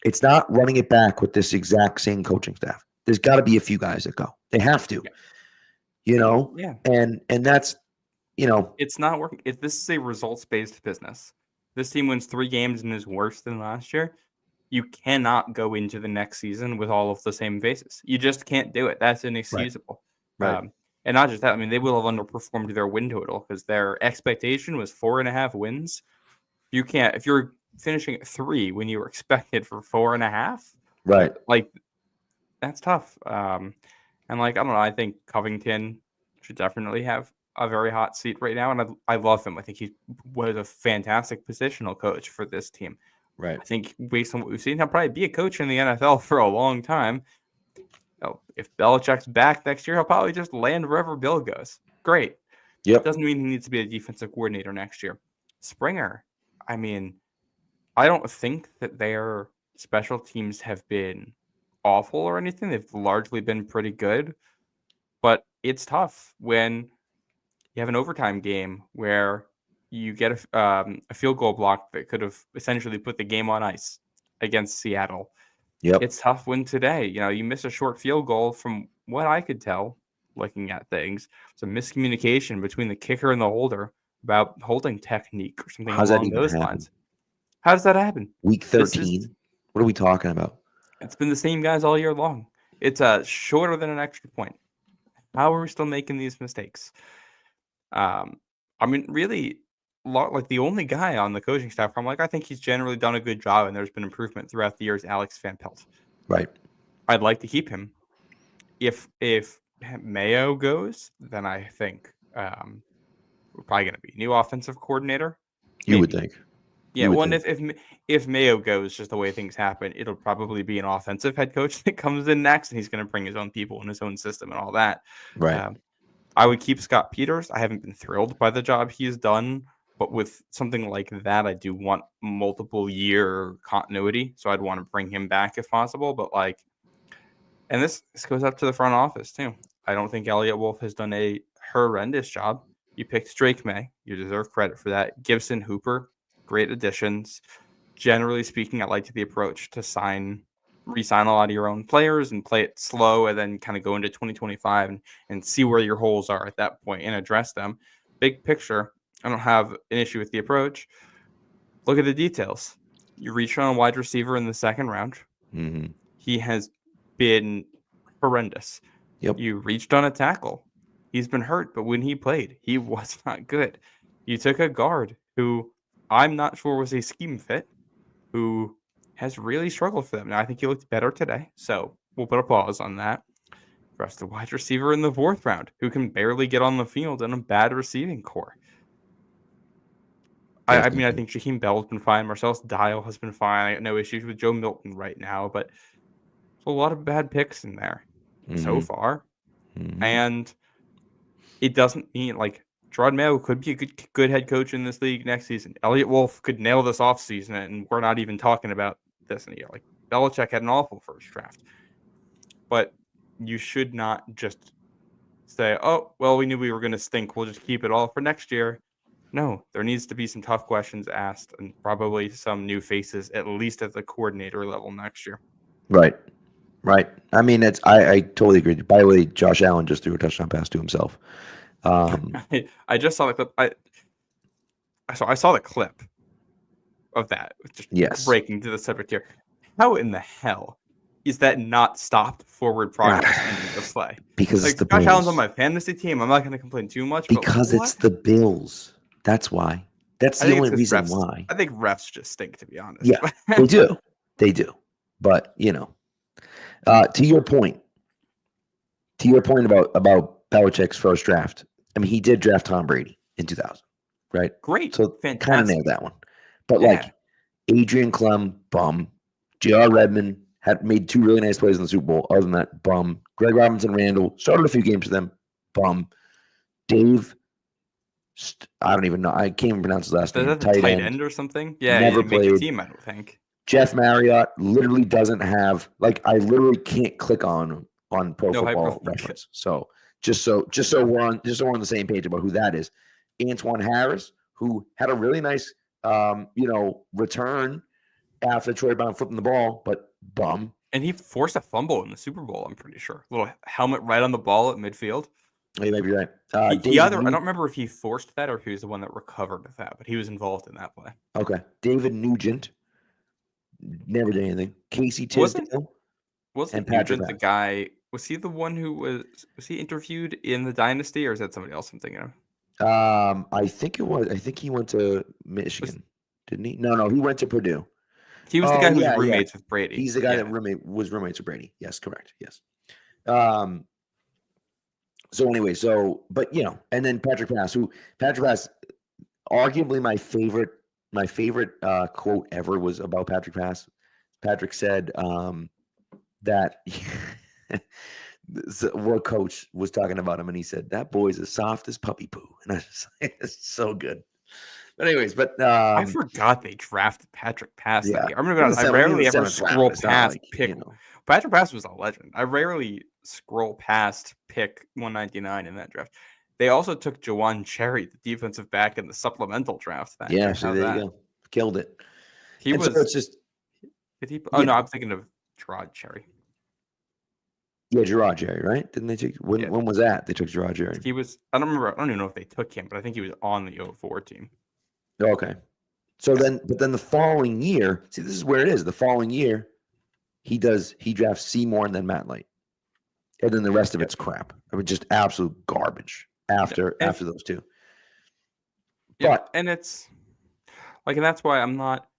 [SPEAKER 2] It's not running it back with this exact same coaching staff. There's got to be a few guys that go. They have to.
[SPEAKER 3] Yeah.
[SPEAKER 2] And that's
[SPEAKER 3] it's not working. If this is a results-based business, this team wins 3 games and is worse than last year. You cannot go into the next season with all of the same faces. You just can't do it. That's inexcusable.
[SPEAKER 2] Right.
[SPEAKER 3] And not just that. I mean, they will have underperformed their win total because their expectation was 4.5 wins. You can't, if you're finishing at 3 when you were expected for 4.5.
[SPEAKER 2] Right.
[SPEAKER 3] Like, that's tough. And like, I don't know. I think Covington should definitely have a very hot seat right now, and I love him. I think he was a fantastic positional coach for this team.
[SPEAKER 2] Right.
[SPEAKER 3] I think based on what we've seen, he'll probably be a coach in the NFL for a long time. If Belichick's back next year, he'll probably just land wherever Bill goes. Great.
[SPEAKER 2] Yep.
[SPEAKER 3] Doesn't mean he needs to be a defensive coordinator next year. Springer, I mean, I don't think that their special teams have been awful or anything. They've largely been pretty good, but it's tough when you have an overtime game where you get a field goal block that could have essentially put the game on ice against Seattle.
[SPEAKER 2] Yep.
[SPEAKER 3] It's tough when today, you miss a short field goal. From what I could tell, looking at things, it's a miscommunication between the kicker and the holder about holding technique or something
[SPEAKER 2] How's that
[SPEAKER 3] along
[SPEAKER 2] even
[SPEAKER 3] those
[SPEAKER 2] happen?
[SPEAKER 3] lines. How does that happen?
[SPEAKER 2] Week 13. What are we talking about?
[SPEAKER 3] It's been the same guys all year long. It's shorter than an extra point. How are we still making these mistakes? I mean, really, like the only guy on the coaching staff where I'm like, I think he's generally done a good job and there's been improvement throughout the years, Alex Van Pelt.
[SPEAKER 2] Right.
[SPEAKER 3] I'd like to keep him. If Mayo goes, then I think we're probably going to be new offensive coordinator.
[SPEAKER 2] You would think.
[SPEAKER 3] Yeah, well, and if Mayo goes, just the way things happen, it'll probably be an offensive head coach that comes in next, and he's going to bring his own people and his own system and all that.
[SPEAKER 2] Right.
[SPEAKER 3] I would keep Scott Peters. I haven't been thrilled by the job he's done, but with something like that, I do want multiple year continuity, so I'd want to bring him back if possible. But and this goes up to the front office too. I don't think Elliott Wolf has done a horrendous job. You picked Drake May. You deserve credit for that. Gibson, Hooper, great additions. Generally speaking, I liked the approach to re-sign a lot of your own players and play it slow and then kind of go into 2025 and see where your holes are at that point and address them. Big picture, I don't have an issue with the approach. Look at the details. You reach on a wide receiver in the second round.
[SPEAKER 2] Mm-hmm.
[SPEAKER 3] He has been horrendous.
[SPEAKER 2] Yep.
[SPEAKER 3] You reached on a tackle. He's been hurt, but when he played, he was not good. You took a guard who I'm not sure was a scheme fit, who has really struggled for them. Now, I think he looked better today, so we'll put a pause on that. Rest the wide receiver in the 4th round, who can barely get on the field in a bad receiving core. I mean, I think Jakeem Bell's been fine. Marcellus Dial has been fine. I got no issues with Joe Milton right now, but there's a lot of bad picks in there so far.
[SPEAKER 2] Mm-hmm.
[SPEAKER 3] And it doesn't mean Gerard Mayo could be a good head coach in this league next season. Elliott Wolf could nail this offseason, and we're not even talking about this in a year. Belichick had an awful first draft. But you should not just say, oh, well, we knew we were going to stink. We'll just keep it all for next year. No, there needs to be some tough questions asked and probably some new faces, at least at the coordinator level next year.
[SPEAKER 2] Right. I mean, I totally agree. By the way, Josh Allen just threw a touchdown pass to himself.
[SPEAKER 3] I just saw the clip. I saw the clip of that. Just breaking to the subject here. How in the hell is that not stopped forward progress in the play?
[SPEAKER 2] Because it's the
[SPEAKER 3] Josh
[SPEAKER 2] Bills.
[SPEAKER 3] Allen's on my fantasy team. I'm not going to complain too much.
[SPEAKER 2] Because it's the Bills. That's why. That's the only reason why.
[SPEAKER 3] I think refs just stink, to be honest.
[SPEAKER 2] Yeah, they do. They do. But, to your point about Belichick's first draft, I mean, he did draft Tom Brady in 2000, right?
[SPEAKER 3] Great.
[SPEAKER 2] So
[SPEAKER 3] fantastic.
[SPEAKER 2] Kind of nailed that one. But Adrian Clem, bum. J.R. Redmond had made 2 really nice plays in the Super Bowl. Other than that, bum. Greg Robinson Randall started a few games for them, bum. Dave, I don't even know. I can't even pronounce his last name.
[SPEAKER 3] Is that the tight end or something? Yeah,
[SPEAKER 2] never
[SPEAKER 3] he didn't make
[SPEAKER 2] played.
[SPEAKER 3] the team, I don't think.
[SPEAKER 2] Jeff Marriott literally doesn't have I literally can't click on Pro Football Reference. So just so we're on the same page about who that is. Antoine Harris, who had a really nice return after Troy Brown flipping the ball, but bum.
[SPEAKER 3] And he forced a fumble in the Super Bowl, I'm pretty sure. Little helmet right on the ball at midfield.
[SPEAKER 2] You may be right.
[SPEAKER 3] I don't remember if he forced that or if he was the one that recovered that, but he was involved in that play.
[SPEAKER 2] Okay. David Nugent never did anything. Casey Tisdale.
[SPEAKER 3] Wasn't Nugent the guy? Was he the one who was he interviewed in the Dynasty, or is that somebody else I'm thinking of?
[SPEAKER 2] I think it was. I think he went to Michigan. didn't he? No, he went to Purdue.
[SPEAKER 3] He was the guy who was
[SPEAKER 2] yeah.
[SPEAKER 3] roommates with Brady.
[SPEAKER 2] He's the guy
[SPEAKER 3] Yeah.
[SPEAKER 2] that was roommates with Brady. Yes, correct. Yes. So anyway, but and then Patrick Pass, arguably my favorite quote ever was about Patrick Pass. Patrick said that what coach was talking about him, and he said that boy's as soft as puppy poo, and I just it's so good. But anyways,
[SPEAKER 3] I forgot they drafted Patrick Pass that year. I'm gonna be honest, I
[SPEAKER 2] he was
[SPEAKER 3] rarely
[SPEAKER 2] the
[SPEAKER 3] ever
[SPEAKER 2] seventh round.
[SPEAKER 3] scroll
[SPEAKER 2] It's not
[SPEAKER 3] past
[SPEAKER 2] like,
[SPEAKER 3] pick. Patrick Pass was a legend. I rarely scroll past pick 199 in that draft. They also took Jawan Cherry, the defensive back, in the supplemental draft that year.
[SPEAKER 2] So there you go. Killed it.
[SPEAKER 3] He
[SPEAKER 2] and
[SPEAKER 3] was.
[SPEAKER 2] So it's just.
[SPEAKER 3] Did he? Oh no, I'm thinking of Gerard Cherry.
[SPEAKER 2] Yeah, Gerard Cherry, right? Didn't they take when was that? They took Gerard Cherry.
[SPEAKER 3] He was. I don't remember. I don't even know if they took him, but I think he was on the 04 team.
[SPEAKER 2] Okay. So then the following year, see, this is where it is. The following year, he drafts Seymour and then Matt Light, and then the rest of it's crap. I mean, just absolute garbage after those two. But
[SPEAKER 3] and it's like, and that's why I'm not.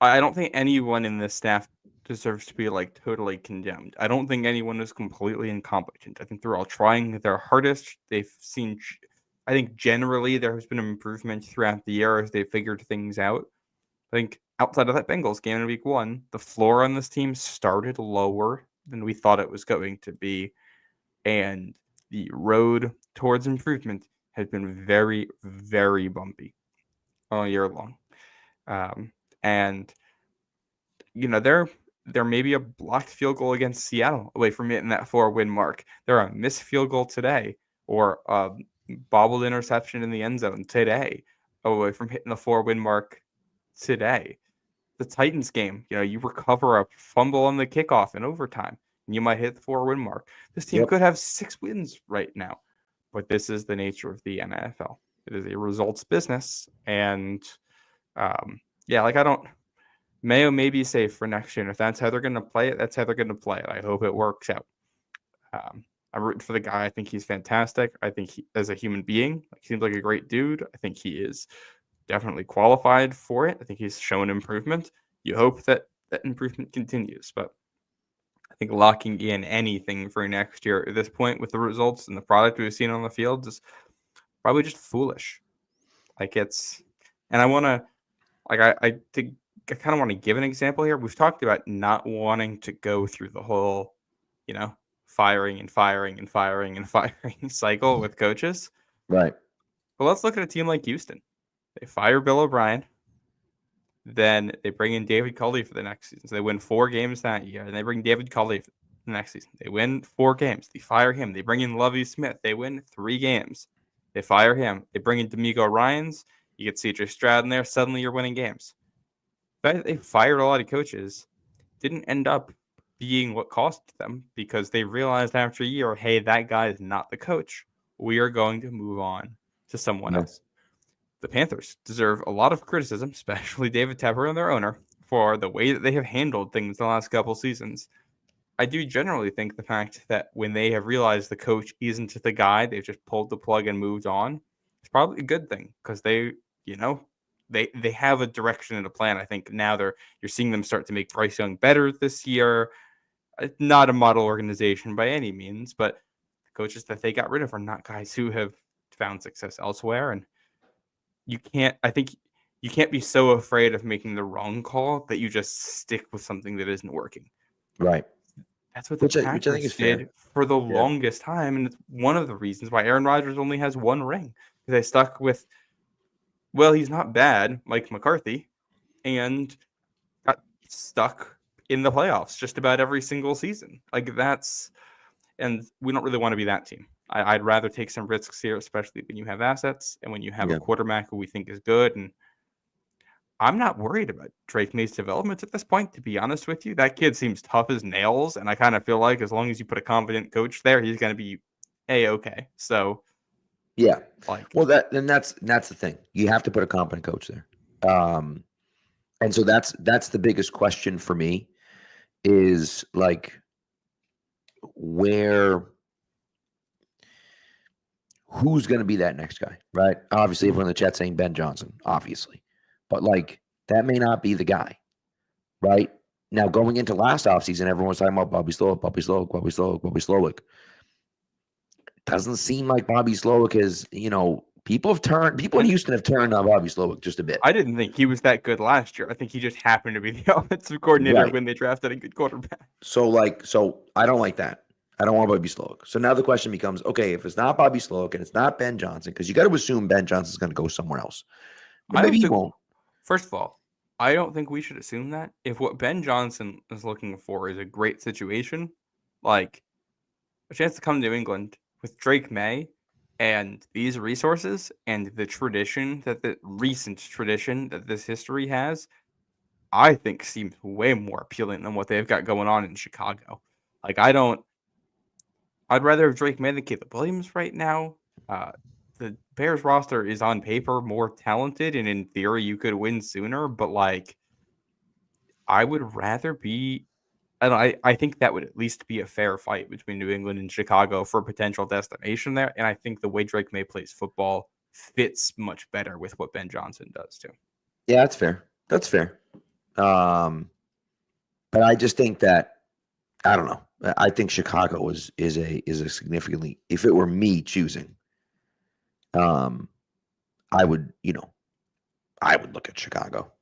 [SPEAKER 3] I don't think anyone in this staff deserves to be like totally condemned. I don't think anyone is completely incompetent. I think they're all trying their hardest. They've seen. I think generally there has been an improvement throughout the year as they figured things out. I think outside of that Bengals game in week 1, the floor on this team started lower than we thought it was going to be. And the road towards improvement has been very, very bumpy all year long. And, there may be a blocked field goal against Seattle away from hitting that 4-win mark. There are a missed field goal today or a bobbled interception in the end zone today away from hitting the 4-win mark today. The Titans game, you recover a fumble on the kickoff in overtime, and you might hit the 4-win mark. This team could have 6 wins right now, but this is the nature of the NFL. It is a results business, and Mayo may be safe for next year, and if that's how they're going to play it, that's how they're going to play it. I hope it works out. I'm rooting for the guy. I think he's fantastic. I think he, as a human being, seems like a great dude. I think he is definitely qualified for it. I think he's shown improvement. You hope that improvement continues, but I think locking in anything for next year at this point with the results and the product we've seen on the field is probably just foolish. I kind of want to give an example here. We've talked about not wanting to go through the whole, firing and firing and firing and firing cycle with coaches.
[SPEAKER 2] Right.
[SPEAKER 3] But let's look at a team like Houston. They fire Bill O'Brien. Then they bring in David Culley for the next season. So they win 4 games that year. And they bring David Culley for the next season. They win 4 games. They fire him. They bring in Lovie Smith. They win 3 games. They fire him. They bring in D'Amico Ryans. You get CJ Stroud in there. Suddenly you're winning games. They fired a lot of coaches. Didn't end up being what cost them because they realized after a year, hey, that guy is not the coach. We are going to move on to someone else. The Panthers deserve a lot of criticism, especially David Tepper and their owner, for the way that they have handled things the last couple seasons. I do generally think the fact that when they have realized the coach isn't the guy, they've just pulled the plug and moved on. It's probably a good thing because they have a direction and a plan. I think now you're seeing them start to make Bryce Young better this year. Not a model organization by any means, but the coaches that they got rid of are not guys who have found success elsewhere. And I think you can't be so afraid of making the wrong call that you just stick with something that isn't working.
[SPEAKER 2] Right.
[SPEAKER 3] That's what the Patriots did for the longest time. And it's one of the reasons why Aaron Rodgers only has 1 ring. They stuck with, he's not bad, Mike McCarthy, and got stuck in the playoffs just about every single season. And we don't really want to be that team. I'd rather take some risks here, especially when you have assets and when you have a quarterback who we think is good. And I'm not worried about Drake May's development at this point, to be honest with you. That kid seems tough as nails, and I kind of feel like as long as you put a competent coach there, he's going to be A-okay. So,
[SPEAKER 2] yeah. That's the thing. You have to put a competent coach there. And so that's the biggest question for me is like who's going to be that next guy, right? Obviously, everyone in the chat saying Ben Johnson, obviously. But like That may not be the guy, right? Now, going into last offseason, everyone was talking about Bobby Slowick. Doesn't seem like Bobby Slowick is, people in Houston have turned on Bobby Slowick just a bit.
[SPEAKER 3] I didn't think he was that good last year. I think he just happened to be the offensive coordinator
[SPEAKER 2] Right.
[SPEAKER 3] when they drafted a good quarterback.
[SPEAKER 2] So I don't like that. I don't want Bobby Slowick. So now the question becomes, okay, if it's not Bobby Slowick and it's not Ben Johnson, because you got to assume Ben Johnson's going to go somewhere else. But maybe he won't.
[SPEAKER 3] First of all, I don't think we should assume that. If what Ben Johnson is looking for is a great situation, like a chance to come to England with Drake May and these resources and the recent tradition that this history has, I think seems way more appealing than what they've got going on in Chicago. Like, I'd rather have Drake May than Caleb Williams right now. The Bears roster is on paper more talented, and in theory, you could win sooner. But I would rather be. I think that would at least be a fair fight between New England and Chicago for a potential destination there. And I think the way Drake May plays football fits much better with what Ben Johnson does too.
[SPEAKER 2] Yeah, that's fair. That's fair. But I just think that I don't know. I think Chicago is a significantly. If it were me choosing, I would look at Chicago,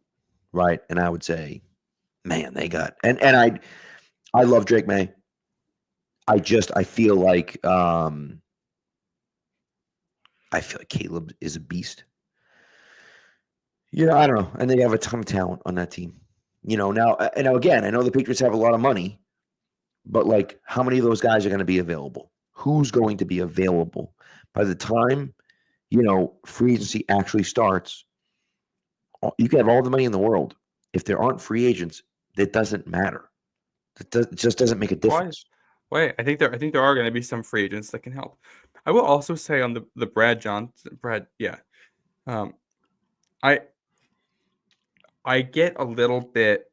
[SPEAKER 2] right? And I would say, man, they got and I love Drake May. I feel like Caleb is a beast. I don't know. And they have a ton of talent on that team. Now again, I know the Patriots have a lot of money, but how many of those guys are going to be available? Who's going to be available by the time, free agency actually starts? You can have all the money in the world. If there aren't free agents, it doesn't matter. It just doesn't make a difference.
[SPEAKER 3] Wait, I think there are going to be some free agents that can help. I will also say on the Brad, yeah. I get a little bit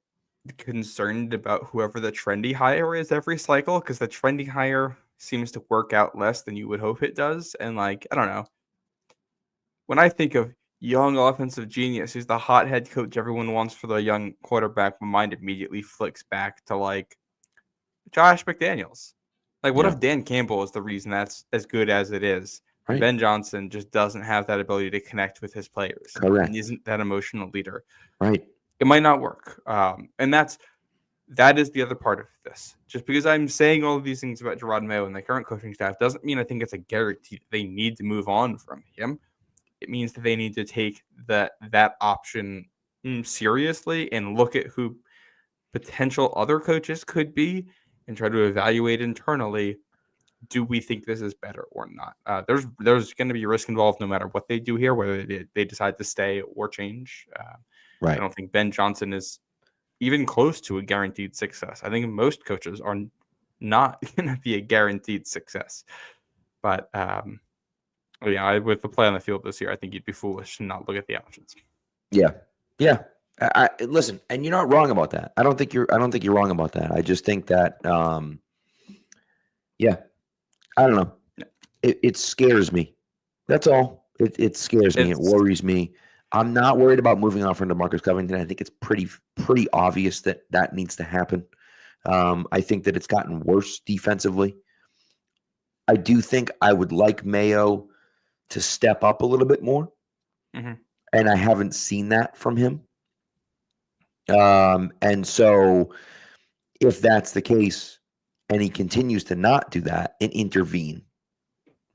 [SPEAKER 3] concerned about whoever the trendy hire is every cycle, because the trendy hire seems to work out less than you would hope it does. And I don't know. When I think of young offensive genius who's the hot head coach everyone wants for the young quarterback, my mind immediately flicks back to Josh McDaniels. What if Dan Campbell is the reason that's as good as it is? Right. Ben Johnson just doesn't have that ability to connect with his players.
[SPEAKER 2] Correct.
[SPEAKER 3] And isn't that emotional leader.
[SPEAKER 2] Right.
[SPEAKER 3] It might not work. And that is the other part of this. Just because I'm saying all of these things about Gerard Mayo and the current coaching staff doesn't mean I think it's a guarantee they need to move on from him. It means that they need to take that option seriously and look at who potential other coaches could be and try to evaluate internally, do we think this is better or not? There's going to be risk involved no matter what they do here, whether they decide to stay or change.
[SPEAKER 2] Right.
[SPEAKER 3] I don't think Ben Johnson is even close to a guaranteed success. I think most coaches are not going to be a guaranteed success. But with the play on the field this year, I think you'd be foolish to not look at the options.
[SPEAKER 2] Yeah. I listen, and you're not wrong about that. I don't think you're wrong about that. I just think that, I don't know. It scares me. That's all. It scares me. It worries me. I'm not worried about moving on from DeMarcus Covington. I think it's pretty obvious that needs to happen. I think that it's gotten worse defensively. I do think I would like Mayo to step up a little bit more.
[SPEAKER 3] Mm-hmm.
[SPEAKER 2] And I haven't seen that from him. And so if that's the case and he continues to not do that and intervene,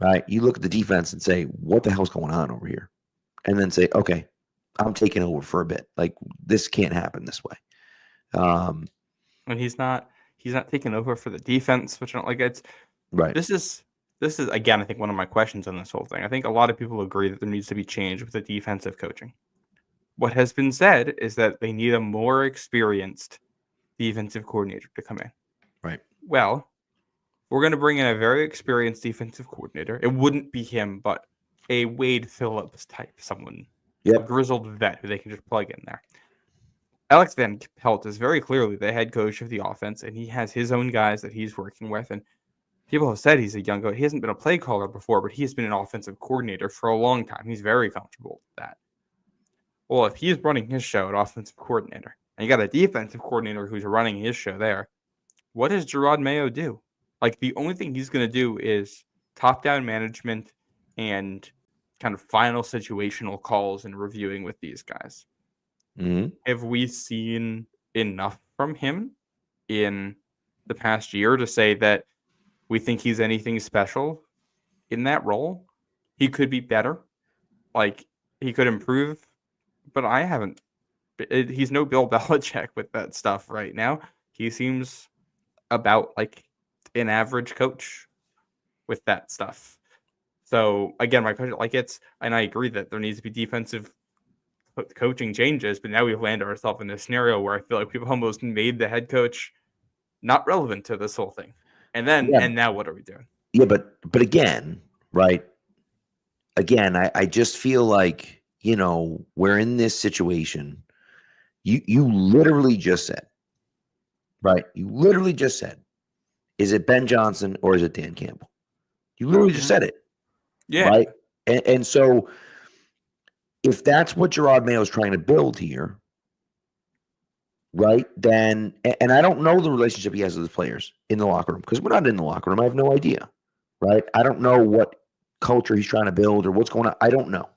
[SPEAKER 2] right? You look at the defense and say, what the hell's going on over here? And then say, okay, I'm taking over for a bit. This can't happen this way.
[SPEAKER 3] And he's not taking over for the defense, which I don't like. It's
[SPEAKER 2] right.
[SPEAKER 3] This is again, I think one of my questions on this whole thing. I think a lot of people agree that there needs to be change with the defensive coaching. What has been said is that they need a more experienced defensive coordinator to come in.
[SPEAKER 2] Right.
[SPEAKER 3] Well, we're going to bring in a very experienced defensive coordinator. It wouldn't be him, but a Wade Phillips type, someone, a grizzled vet who they can just plug in there. Alex Van Pelt is very clearly the head coach of the offense, and he has his own guys that he's working with. And people have said he's a young guy. He hasn't been a play caller before, but he's been an offensive coordinator for a long time. He's very comfortable with that. Well, if he's running his show at offensive coordinator, and you got a defensive coordinator who's running his show there, what does Gerard Mayo do? Like, the only thing he's going to do is top-down management and kind of final situational calls and reviewing with these guys.
[SPEAKER 2] Mhm.
[SPEAKER 3] Have we seen enough from him in the past year to say that we think he's anything special in that role? He could be better. Like, he could improve, but I haven't. He's no Bill Belichick with that stuff right now. He seems about like an average coach with that stuff. So again, my question, and I agree that there needs to be defensive coaching changes, but now we've landed ourselves in a scenario where I feel like we've almost made the head coach not relevant to this whole thing. And now what are we doing?
[SPEAKER 2] Yeah, but again, right? Again, I just feel like, we're in this situation. You literally just said, right? You literally just said, is it Ben Johnson or is it Dan Campbell? You literally just said it.
[SPEAKER 3] Yeah.
[SPEAKER 2] Right. And so if that's what Gerard Mayo is trying to build here, right, then, and I don't know the relationship he has with his players in the locker room because we're not in the locker room. I have no idea. Right. I don't know what culture he's trying to build or what's going on. I don't know.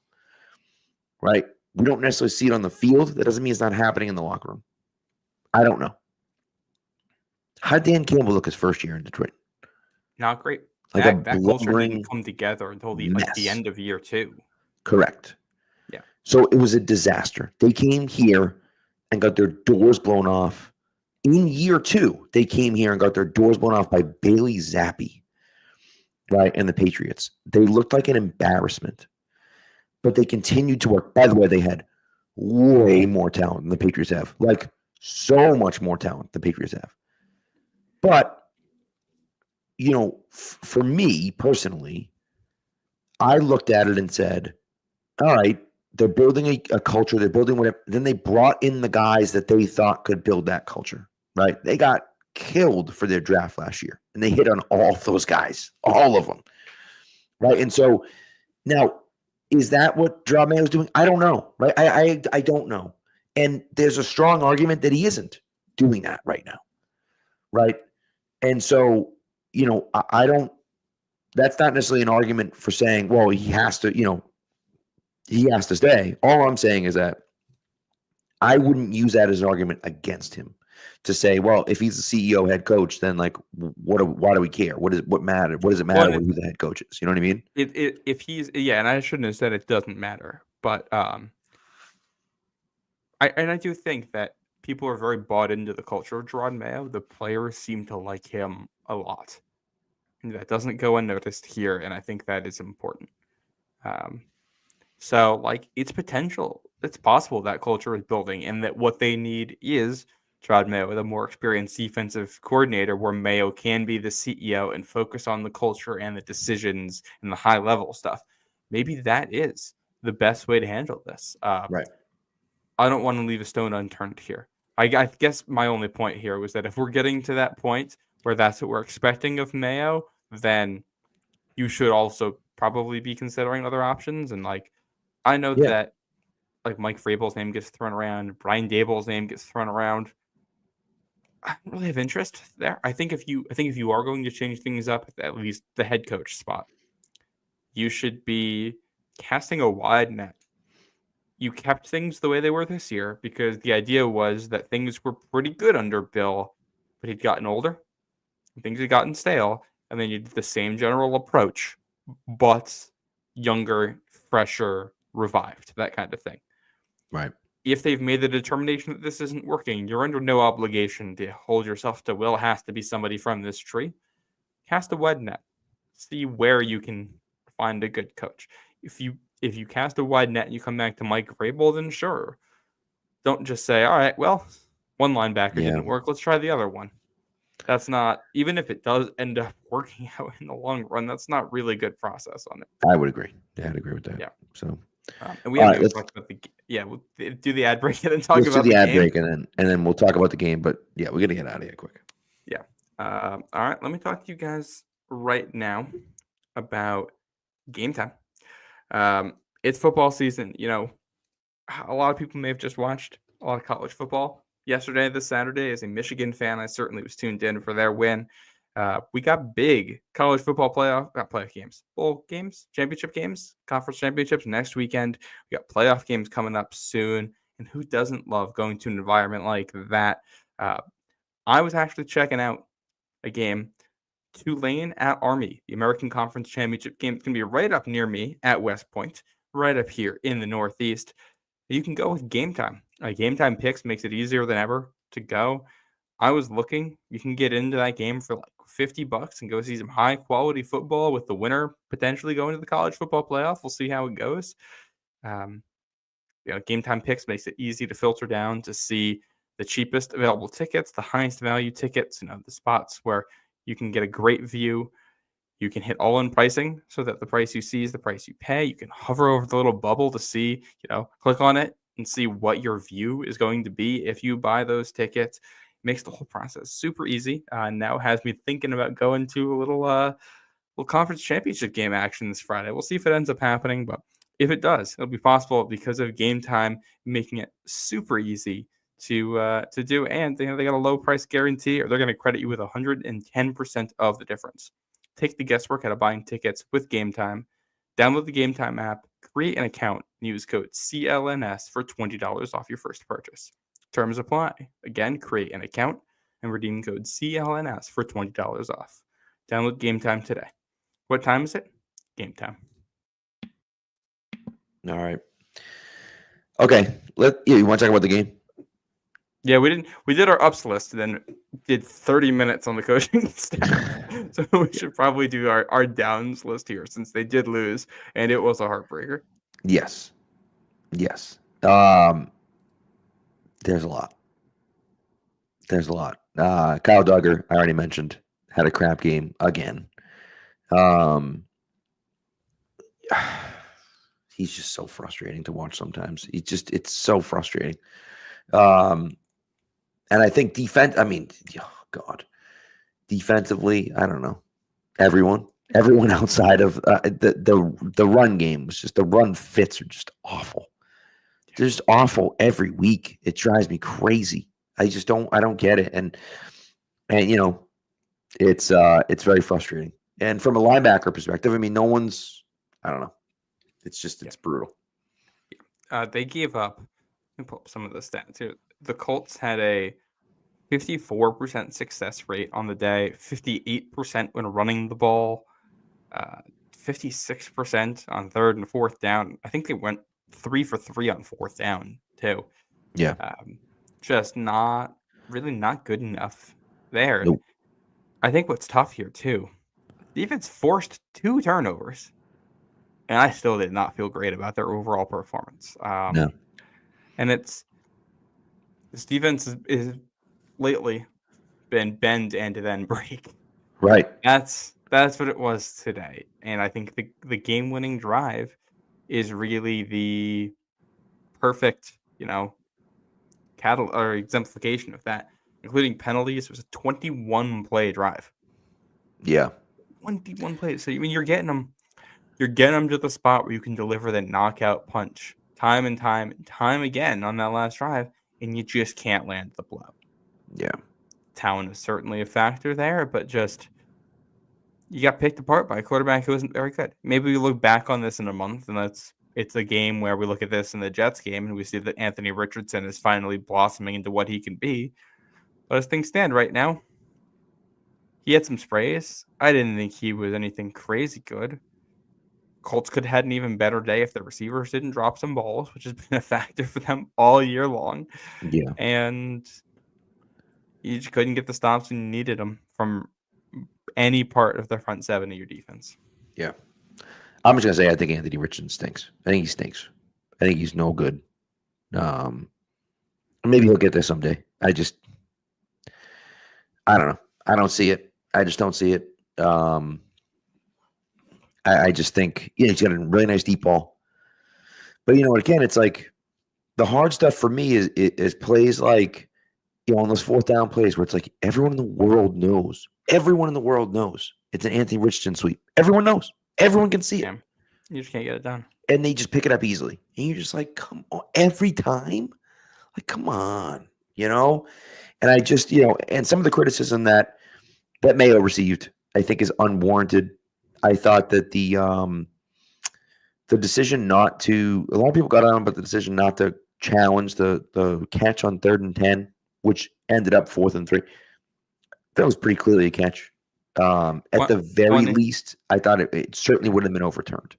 [SPEAKER 2] Right. We don't necessarily see it on the field. That doesn't mean it's not happening in the locker room. I don't know. How did Dan Campbell look his first year in Detroit?
[SPEAKER 3] Not great.
[SPEAKER 2] Like
[SPEAKER 3] that culture didn't come together until the end of year 2.
[SPEAKER 2] Correct.
[SPEAKER 3] Yeah.
[SPEAKER 2] So it was a disaster. They came here and got their doors blown off. In year 2, they came here and got their doors blown off by Bailey Zappi, right, and the Patriots. They looked like an embarrassment, but they continued to work. By the way, they had way more talent than the Patriots have, like so much more talent than the Patriots have. But, for me personally, I looked at it and said, all right, they're building a culture. They're building whatever. Then they brought in the guys that they thought could build that culture, right? They got killed for their draft last year, and they hit on all those guys, all of them, right? And so now, is that what Gerard Mayo is doing? I don't know, right? I don't know. And there's a strong argument that he isn't doing that right now, right? And so, I don't. That's not necessarily an argument for saying, well, he has to, he has to stay. All I'm saying is that I wouldn't use that as an argument against him to say, well, if he's the CEO head coach, then like, why do we care? What matter? What does it matter who the head coach is? You know what I mean?
[SPEAKER 3] If he's, and I shouldn't have said it doesn't matter, but I do think that people are very bought into the culture of Gerard Mayo. The players seem to like him a lot. That doesn't go unnoticed here, and I think that is important. So, it's potential. It's possible that culture is building, and that what they need is Gerard Mayo with a more experienced defensive coordinator, where Mayo can be the CEO and focus on the culture and the decisions and the high-level stuff. Maybe that is the best way to handle this.
[SPEAKER 2] Right.
[SPEAKER 3] I don't want to leave a stone unturned here. I guess my only point here was that if we're getting to that point where that's what we're expecting of Mayo, then you should also probably be considering other options. And I know that Mike Vrabel's name gets thrown around, Brian Dable's name gets thrown around. I don't really have interest there. I think if you are going to change things up, at least the head coach spot, you should be casting a wide net. You kept things the way they were this year because the idea was that things were pretty good under Bill, but he'd gotten older, things had gotten stale, and then you did the same general approach, but younger, fresher, revived, that kind of thing.
[SPEAKER 2] Right.
[SPEAKER 3] If they've made the determination that this isn't working, you're under no obligation to hold yourself to, well, it has to be somebody from this tree. Cast a wide net. See where you can find a good coach. If you cast a wide net and you come back to Mike Vrabel, then sure. Don't just say, all right, well, one linebacker didn't work. Let's try the other one. That's not, even if it does end up working out in the long run, that's not really good process on it.
[SPEAKER 2] I would agree. Yeah, I'd agree with that.
[SPEAKER 3] Yeah.
[SPEAKER 2] So,
[SPEAKER 3] and we haven't even talked about we'll do the ad break and then talk about the game.
[SPEAKER 2] Let's do the ad break and then we'll talk about the game. But yeah, we're gonna get out of here quick.
[SPEAKER 3] Yeah. All right. Let me talk to you guys right now about game time. It's football season. a lot of people may have just watched a lot of college football yesterday, this Saturday. As a Michigan fan, I certainly was tuned in for their win. We got big college football playoff games, bowl games, championship games, conference championships next weekend. We got playoff games coming up soon. And who doesn't love going to an environment like that? I was actually checking out a game, Tulane at Army, the American Conference Championship game. It's going to be right up near me at West Point, right up here in the Northeast. You can go with Game Time. Game Time Picks makes it easier than ever to go. I was looking. You can get into that game for like $50 and go see some high quality football with the winner potentially going to the college football playoff. We'll see how it goes. Game Time Picks makes it easy to filter down to see the cheapest available tickets, the highest value tickets, the spots where you can get a great view. You can hit all-in pricing so that the price you see is the price you pay. You can hover over the little bubble to see, click on it and see what your view is going to be if you buy those tickets. It makes the whole process super easy. Now has me thinking about going to a little conference championship game action this Friday. We'll see if it ends up happening, but if it does, it'll be possible because of Game Time making it super easy to do. And they got a low price guarantee, or they're going to credit you with 110% of the difference. Take the guesswork out of buying tickets with Game Time. Download the Game Time app, create an account, and use code CLNS for $20 off your first purchase. Terms apply. Again, create an account and redeem code CLNS for $20 off. Download Game Time today. What time is it? Game Time.
[SPEAKER 2] All right. Okay. You want to talk about the game?
[SPEAKER 3] Yeah, we didn't. We did our ups list, and then did 30 minutes on the coaching staff. So we should probably do our downs list here, since they did lose, and it was a heartbreaker.
[SPEAKER 2] Yes. There's a lot. Kyle Duggar, I already mentioned, had a crap game again. He's just so frustrating to watch sometimes. It's so frustrating. And I think defensively, I don't know. Everyone outside of the run game was just, the run fits are just awful. They're just awful every week. It drives me crazy. I don't get it. And it's very frustrating. And from a linebacker perspective, I don't know. It's brutal.
[SPEAKER 3] They gave up. Let me pull up some of the stats here. The Colts had a 54% success rate on the day, 58% when running the ball, 56% on third and fourth down. I think they went 3 for 3 on fourth down too.
[SPEAKER 2] Yeah.
[SPEAKER 3] Just not good enough there.
[SPEAKER 2] Nope.
[SPEAKER 3] I think what's tough here too, defense forced 2 turnovers, and I still did not feel great about their overall performance.
[SPEAKER 2] No.
[SPEAKER 3] And this defense is lately been bend and then break.
[SPEAKER 2] Right.
[SPEAKER 3] That's what it was today. And I think the game-winning drive is really the perfect, exemplification of that, including penalties. It was a 21-play drive.
[SPEAKER 2] Yeah.
[SPEAKER 3] 21 plays. So you're getting them to the spot where you can deliver the knockout punch time and time again on that last drive, and you just can't land the blow.
[SPEAKER 2] Yeah.
[SPEAKER 3] Talent is certainly a factor there, but just you got picked apart by a quarterback who wasn't very good. Maybe we look back on this in a month, and it's a game where we look at this in the Jets game, and we see that Anthony Richardson is finally blossoming into what he can be. But as things stand right now, he had some sprays. I didn't think he was anything crazy good. Colts could have had an even better day if the receivers didn't drop some balls, which has been a factor for them all year long.
[SPEAKER 2] Yeah.
[SPEAKER 3] And you just couldn't get the stops when you needed them from any part of the front seven of your defense.
[SPEAKER 2] Yeah. I'm just going to say I think Anthony Richardson stinks. I think he stinks. I think he's no good. Maybe he'll get there someday. I don't know. I don't see it. I just don't see it. I just think he's got a really nice deep ball. But again, it's like the hard stuff for me is plays like on those fourth down plays where it's like everyone in the world knows. Everyone in the world knows it's an Anthony Richardson sweep. Everyone knows. Everyone can see it.
[SPEAKER 3] You just can't get it done.
[SPEAKER 2] and they just pick it up easily. And you're just like, come on, every time? Like, come on, you know? And I just, and some of the criticism that Mayo received, I think, is unwarranted. I thought that the decision not to, a lot of people got on, but the decision not to challenge the catch on 3rd and 10, which ended up 4th and 3, that was pretty clearly a catch. At the very least, I thought it certainly would have been overturned.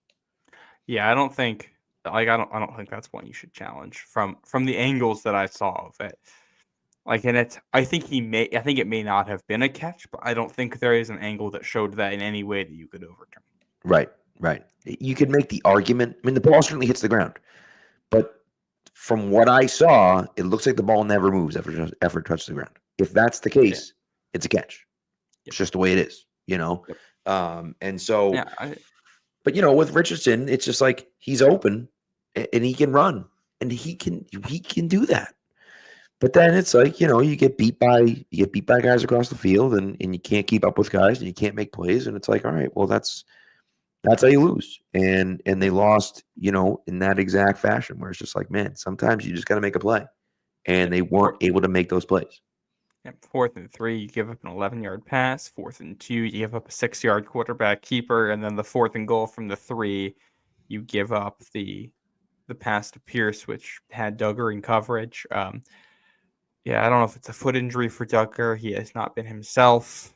[SPEAKER 3] Yeah, I don't think that's one you should challenge from the angles that I saw of it. Like, and I think it may not have been a catch, but I don't think there is an angle that showed that in any way that you could overturn.
[SPEAKER 2] Right. You could make the argument. I mean, the ball certainly hits the ground, but from what I saw, it looks like the ball never moves after it touches the ground. If that's the case, it's a catch.
[SPEAKER 3] Yep.
[SPEAKER 2] It's just the way it is, Yep. And so, but with Richardson, it's just like he's open and he can run and he can do that. But then it's like, you get beat by guys across the field and you can't keep up with guys and you can't make plays. And it's like, all right, well, that's how you lose. And they lost, in that exact fashion where it's just like, man, sometimes you just got to make a play. And they weren't able to make those plays.
[SPEAKER 3] 4th and 3, you give up an 11-yard pass. 4th and 2, you give up a 6-yard quarterback keeper. And then the 4th and goal from the 3, you give up the pass to Pierce, which had Duggar in coverage. I don't know if it's a foot injury for Duggar. He has not been himself.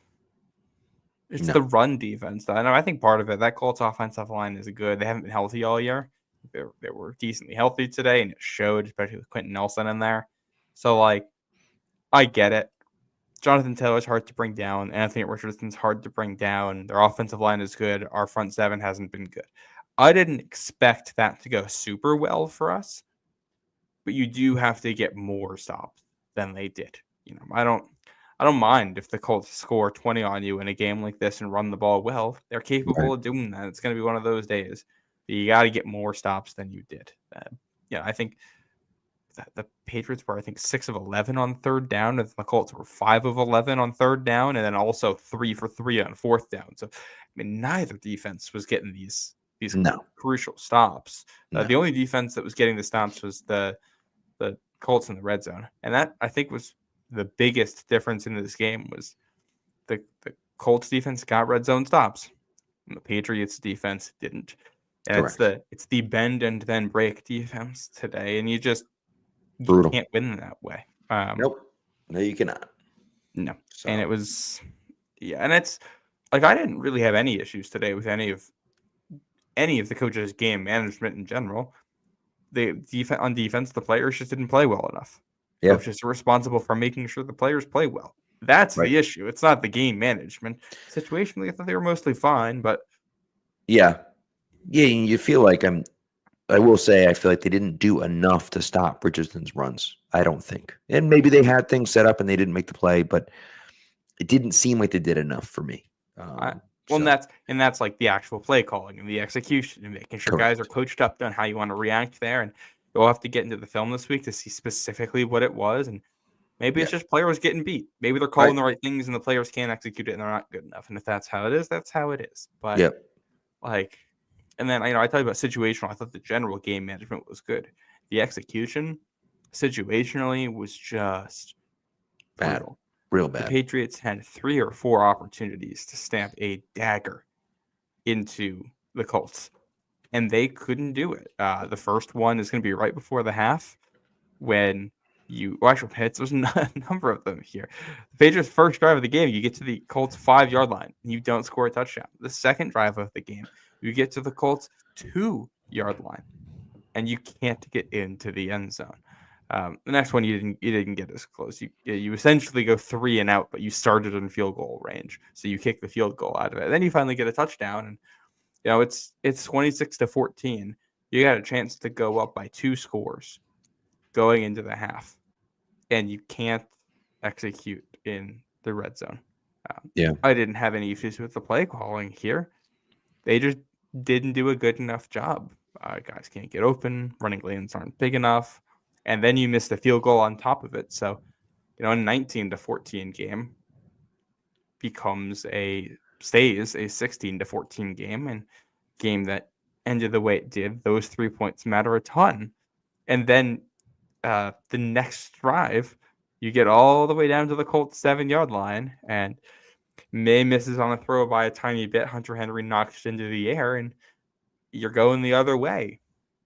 [SPEAKER 3] It's the run defense. I think part of it, that Colts offensive line is good. They haven't been healthy all year. They were decently healthy today, and it showed, especially with Quentin Nelson in there. So, I get it. Jonathan Taylor's hard to bring down. Anthony Richardson's hard to bring down. Their offensive line is good. Our front seven hasn't been good. I didn't expect that to go super well for us, but you do have to get more stops than they did. I don't mind if the Colts score 20 on you in a game like this and run the ball well. They're capable of doing that. It's going to be one of those days. But you got to get more stops than you did. I think the Patriots were, 6 of 11 on 3rd down, and the Colts were 5 of 11 on 3rd down, and then also 3 for 3 on 4th down. So, neither defense was getting these crucial stops. The only defense that was getting the stops was the Colts in the red zone, and that, I think, was the biggest difference in this game. Was the Colts defense got red zone stops, and the Patriots defense didn't. And it's the bend and then break defense today, and you can't win that way.
[SPEAKER 2] Nope. No, you cannot.
[SPEAKER 3] No. So. And it was, and it's like I didn't really have any issues today with any of the coaches' game management in general. On defense, the players just didn't play well enough.
[SPEAKER 2] Yeah.
[SPEAKER 3] Coaches are responsible for making sure the players play well. That's the issue. It's not the game management. Situationally, I thought they were mostly fine, but
[SPEAKER 2] you feel like I will say I feel like they didn't do enough to stop Richardson's runs. I don't think. And maybe they had things set up and they didn't make the play, but it didn't seem like they did enough for me.
[SPEAKER 3] And that's like the actual play calling and the execution and making sure guys are coached up on how you want to react there. And you'll have to get into the film this week to see specifically what it was. And maybe it's just players getting beat. Maybe they're calling the right things and the players can't execute it and they're not good enough. And if that's how it is, that's how it is. But and then, I tell you about situational. I thought the general game management was good. The execution, situationally, was just
[SPEAKER 2] bad.
[SPEAKER 3] Brutal.
[SPEAKER 2] Real bad.
[SPEAKER 3] The Patriots had 3 or 4 opportunities to stamp a dagger into the Colts, and they couldn't do it. The first one is going to be right before the half when there's a number of them here. The Patriots' first drive of the game, you get to the Colts' 5-yard line, and you don't score a touchdown. The second drive of the game, you get to the Colts' 2-yard line, and you can't get into the end zone. The next one, you didn't get as close. You essentially go 3 and out, but you started in field goal range, so you kick the field goal out of it. And then you finally get a touchdown, and it's 26-14. You got a chance to go up by 2 scores going into the half, and you can't execute in the red zone. I didn't have any issues with the play calling here. They just didn't do a good enough job. Guys can't get open. Running lanes aren't big enough. And then you miss the field goal on top of it. So, a 19-14 game stays a 16-14 game, and game that ended the way it did, those 3 points matter a ton. And then the next drive, you get all the way down to the Colts 7-yard line, and May misses on a throw by a tiny bit. Hunter Henry knocks it into the air, and you're going the other way.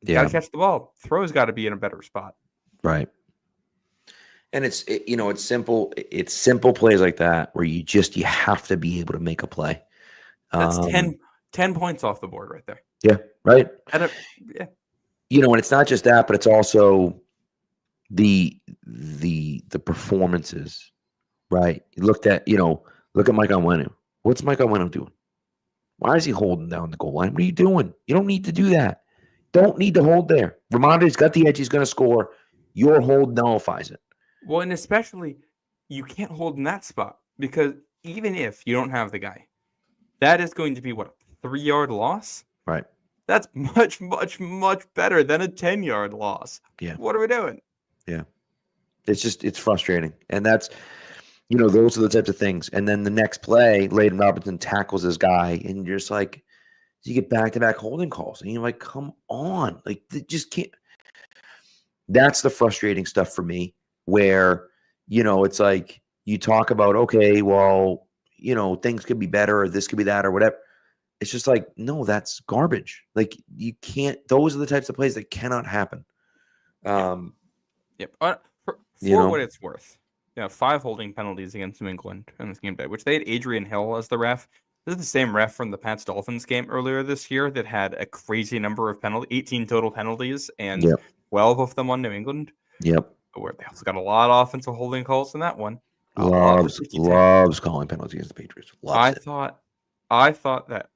[SPEAKER 3] Got to catch the ball. Throw's got to be in a better spot.
[SPEAKER 2] Right. And it's simple. It's simple plays like that where you have to be able to make a play.
[SPEAKER 3] That's 10 points off the board right there.
[SPEAKER 2] Yeah. Right.
[SPEAKER 3] Yeah.
[SPEAKER 2] And it's not just that, but it's also the performances, right? You look at Mike Onwenu. What's Mike Onwenu doing? Why is he holding down the goal line? What are you doing? You don't need to do that. Don't need to hold there. Ramonde's got the edge. He's going to score. Your hold nullifies it.
[SPEAKER 3] Well, and especially you can't hold in that spot because even if you don't have the guy, that is going to be what, a 3-yard loss?
[SPEAKER 2] Right.
[SPEAKER 3] That's much, much, much better than a 10-yard loss.
[SPEAKER 2] Yeah.
[SPEAKER 3] What are we doing?
[SPEAKER 2] Yeah. It's frustrating. And that's, those are the types of things. And then the next play, Layden Robinson tackles this guy, and you're just like, you get back-to-back holding calls. And you're like, come on. Like, they just can't. That's the frustrating stuff for me where, it's like you talk about, okay, well, things could be better or this could be that or whatever. It's just like, no, that's garbage. Like, you can't. Those are the types of plays that cannot happen.
[SPEAKER 3] Yep. For what it's worth, 5 holding penalties against New England in this game day, which they had Adrian Hill as the ref. This is the same ref from the Pats-Dolphins game earlier this year that had a crazy number of 18 total penalties, and 12 of them on New England.
[SPEAKER 2] Yep.
[SPEAKER 3] Where they also got a lot of offensive holding calls in that one.
[SPEAKER 2] Loves calling penalties against the Patriots.
[SPEAKER 3] I thought that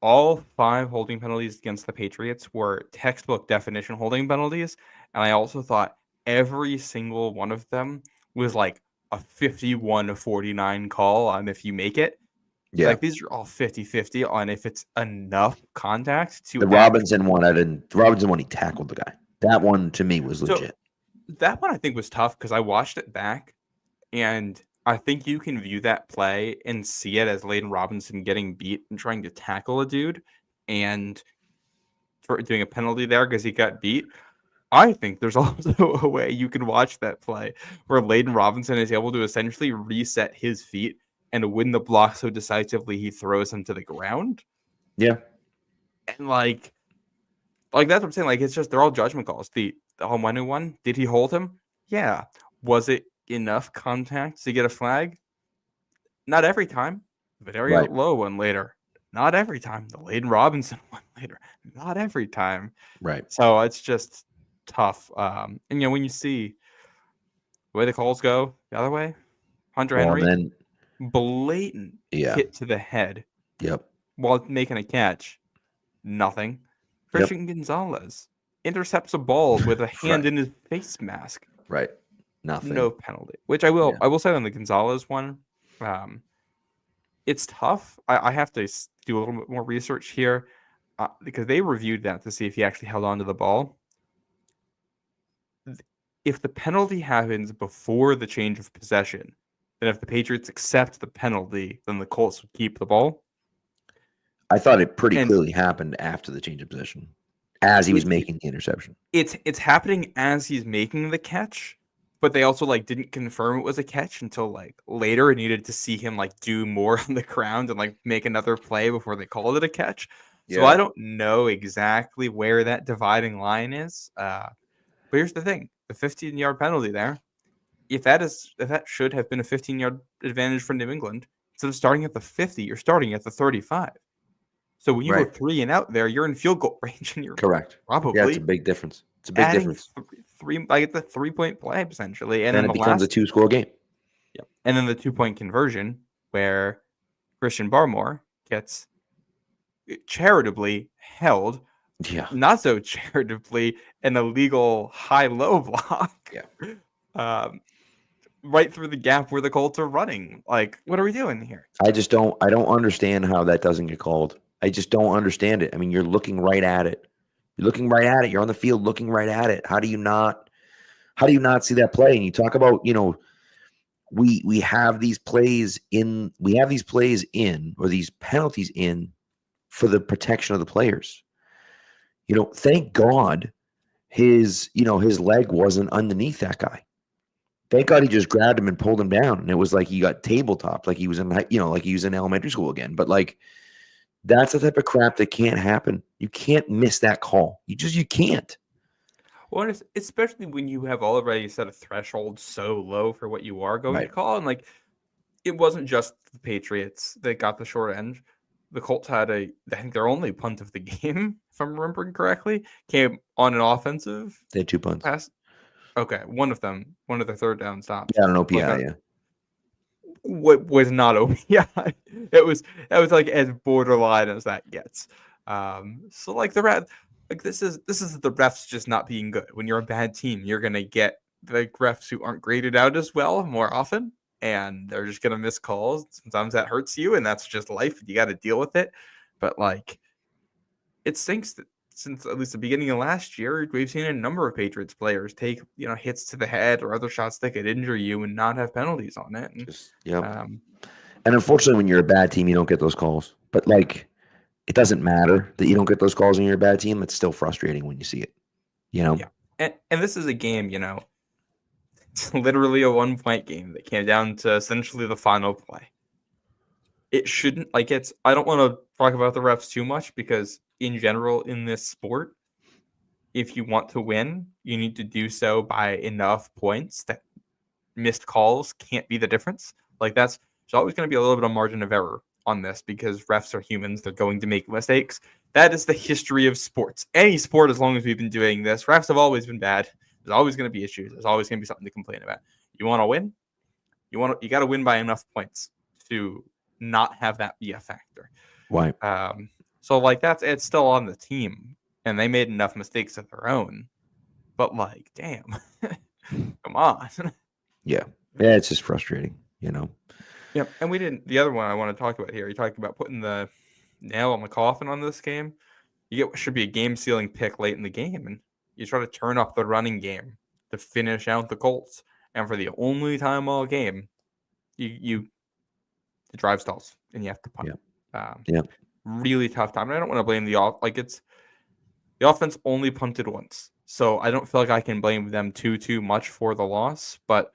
[SPEAKER 3] all 5 holding penalties against the Patriots were textbook definition holding penalties, and I also thought every single one of them was like a 51-49 call on if you make it. Yeah. Like, these are all 50-50 on if it's enough contact to.
[SPEAKER 2] The Robinson one, he tackled the guy. That one to me was legit.
[SPEAKER 3] That one I think was tough because I watched it back, and I think you can view that play and see it as Layden Robinson getting beat and trying to tackle a dude and for doing a penalty there because he got beat. I think there's also a way you can watch that play where Layden Robinson is able to essentially reset his feet and win the block so decisively he throws him to the ground.
[SPEAKER 2] Yeah.
[SPEAKER 3] And like that's what I'm saying. Like, it's just, they're all judgment calls. The Onwenu one, did he hold him? Yeah. Was it enough contact to get a flag? Not every time. Very low one later. Not every time. The Layden Robinson one later. Not every time.
[SPEAKER 2] Right.
[SPEAKER 3] So it's just tough. And when you see the way the calls go the other way, Hunter Henry, blatant hit to the head.
[SPEAKER 2] Yep.
[SPEAKER 3] While making a catch, nothing. Christian Gonzalez intercepts a ball with a hand in his face mask.
[SPEAKER 2] Right. Nothing.
[SPEAKER 3] No penalty. Which I will say on the Gonzalez one, it's tough. I have to do a little bit more research here because they reviewed that to see if he actually held on to the ball. If the penalty happens before the change of possession, then if the Patriots accept the penalty, then the Colts would keep the ball.
[SPEAKER 2] I thought it pretty clearly happened after the change of position, as he was making the interception.
[SPEAKER 3] It's happening as he's making the catch, but they also didn't confirm it was a catch until later and needed to see him do more on the ground and make another play before they called it a catch. Yeah. So I don't know exactly where that dividing line is. But here's the thing: the 15-yard penalty there, if that should have been a 15-yard advantage for New England, instead of starting at the 50, you're starting at the 35. So when you go 3 and out there, you're in field goal range, and you're
[SPEAKER 2] correct.
[SPEAKER 3] Probably
[SPEAKER 2] it's a big difference. It's a big difference.
[SPEAKER 3] It's a 3-point play essentially, and
[SPEAKER 2] then it becomes a 2-score game.
[SPEAKER 3] Yep. And then the 2-point conversion where Christian Barmore gets charitably held.
[SPEAKER 2] Yeah.
[SPEAKER 3] Not so charitably, an illegal high-low block.
[SPEAKER 2] Yeah.
[SPEAKER 3] Right through the gap where the Colts are running. What are we doing here?
[SPEAKER 2] I don't understand how that doesn't get called. I just don't understand it. I mean, you're looking right at it. You're looking right at it. You're on the field looking right at it. How do you not see that play? And you talk about, we have these plays in, or these penalties in for the protection of the players. Thank God his leg wasn't underneath that guy. Thank God he just grabbed him and pulled him down. And it was like he got tabletopped, like he was in elementary school again. But like, that's the type of crap that can't happen. You can't miss that call. You can't.
[SPEAKER 3] Well, especially when you have already set a threshold so low for what you are going to
[SPEAKER 2] Right.
[SPEAKER 3] call. And like, it wasn't just the Patriots that got the short end. The Colts had I think their only punt of the game, if I'm remembering correctly, came on an offensive
[SPEAKER 2] They had 2 punts.
[SPEAKER 3] pass. Okay, one of their third down stops.
[SPEAKER 2] Yeah, I don't know.
[SPEAKER 3] Like
[SPEAKER 2] Yeah.
[SPEAKER 3] what was not OPI. That was like as borderline as that gets. So like this is the refs just not being good. When you're a bad team, you're gonna get the refs who aren't graded out as well more often, and they're just gonna miss calls. Sometimes that hurts you, and that's just life. You got to deal with it. But like, it stinks that since at least the beginning of last year, we've seen a number of Patriots players take hits to the head or other shots that could injure you and not have penalties on it. And,
[SPEAKER 2] Yep. And unfortunately, when you're a bad team, you don't get those calls. But like, it doesn't matter that you don't get those calls when you're a bad team. It's still frustrating when you see it.
[SPEAKER 3] Yeah. And this is a game, it's literally a 1-point game that came down to essentially the final play. It shouldn't I don't want to talk about the refs too much because in general in this sport, if you want to win, you need to do so by enough points that missed calls can't be the difference. Like there's always going to be a little bit of margin of error on this because refs are humans. They're going to make mistakes. That is the history of sports. Any sport, as long as we've been doing this, refs have always been bad. There's always going to be issues. There's always going to be something to complain about. You want to win? You got to win by enough points to not have that be a factor.
[SPEAKER 2] Right.
[SPEAKER 3] So like it's still on the team, and they made enough mistakes of their own. But like, damn, come on.
[SPEAKER 2] Yeah, it's just frustrating,
[SPEAKER 3] Yep, and we didn't. The other one I want to talk about here, you talked about putting the nail on the coffin on this game. You get what should be a game-sealing pick late in the game, and you try to turn up the running game to finish out the Colts. And for the only time all game, the drive stalls, and you have to punt.
[SPEAKER 2] Yeah.
[SPEAKER 3] Really tough time. And I don't want to blame the offense only punted once, so I don't feel like I can blame them too much for the loss, but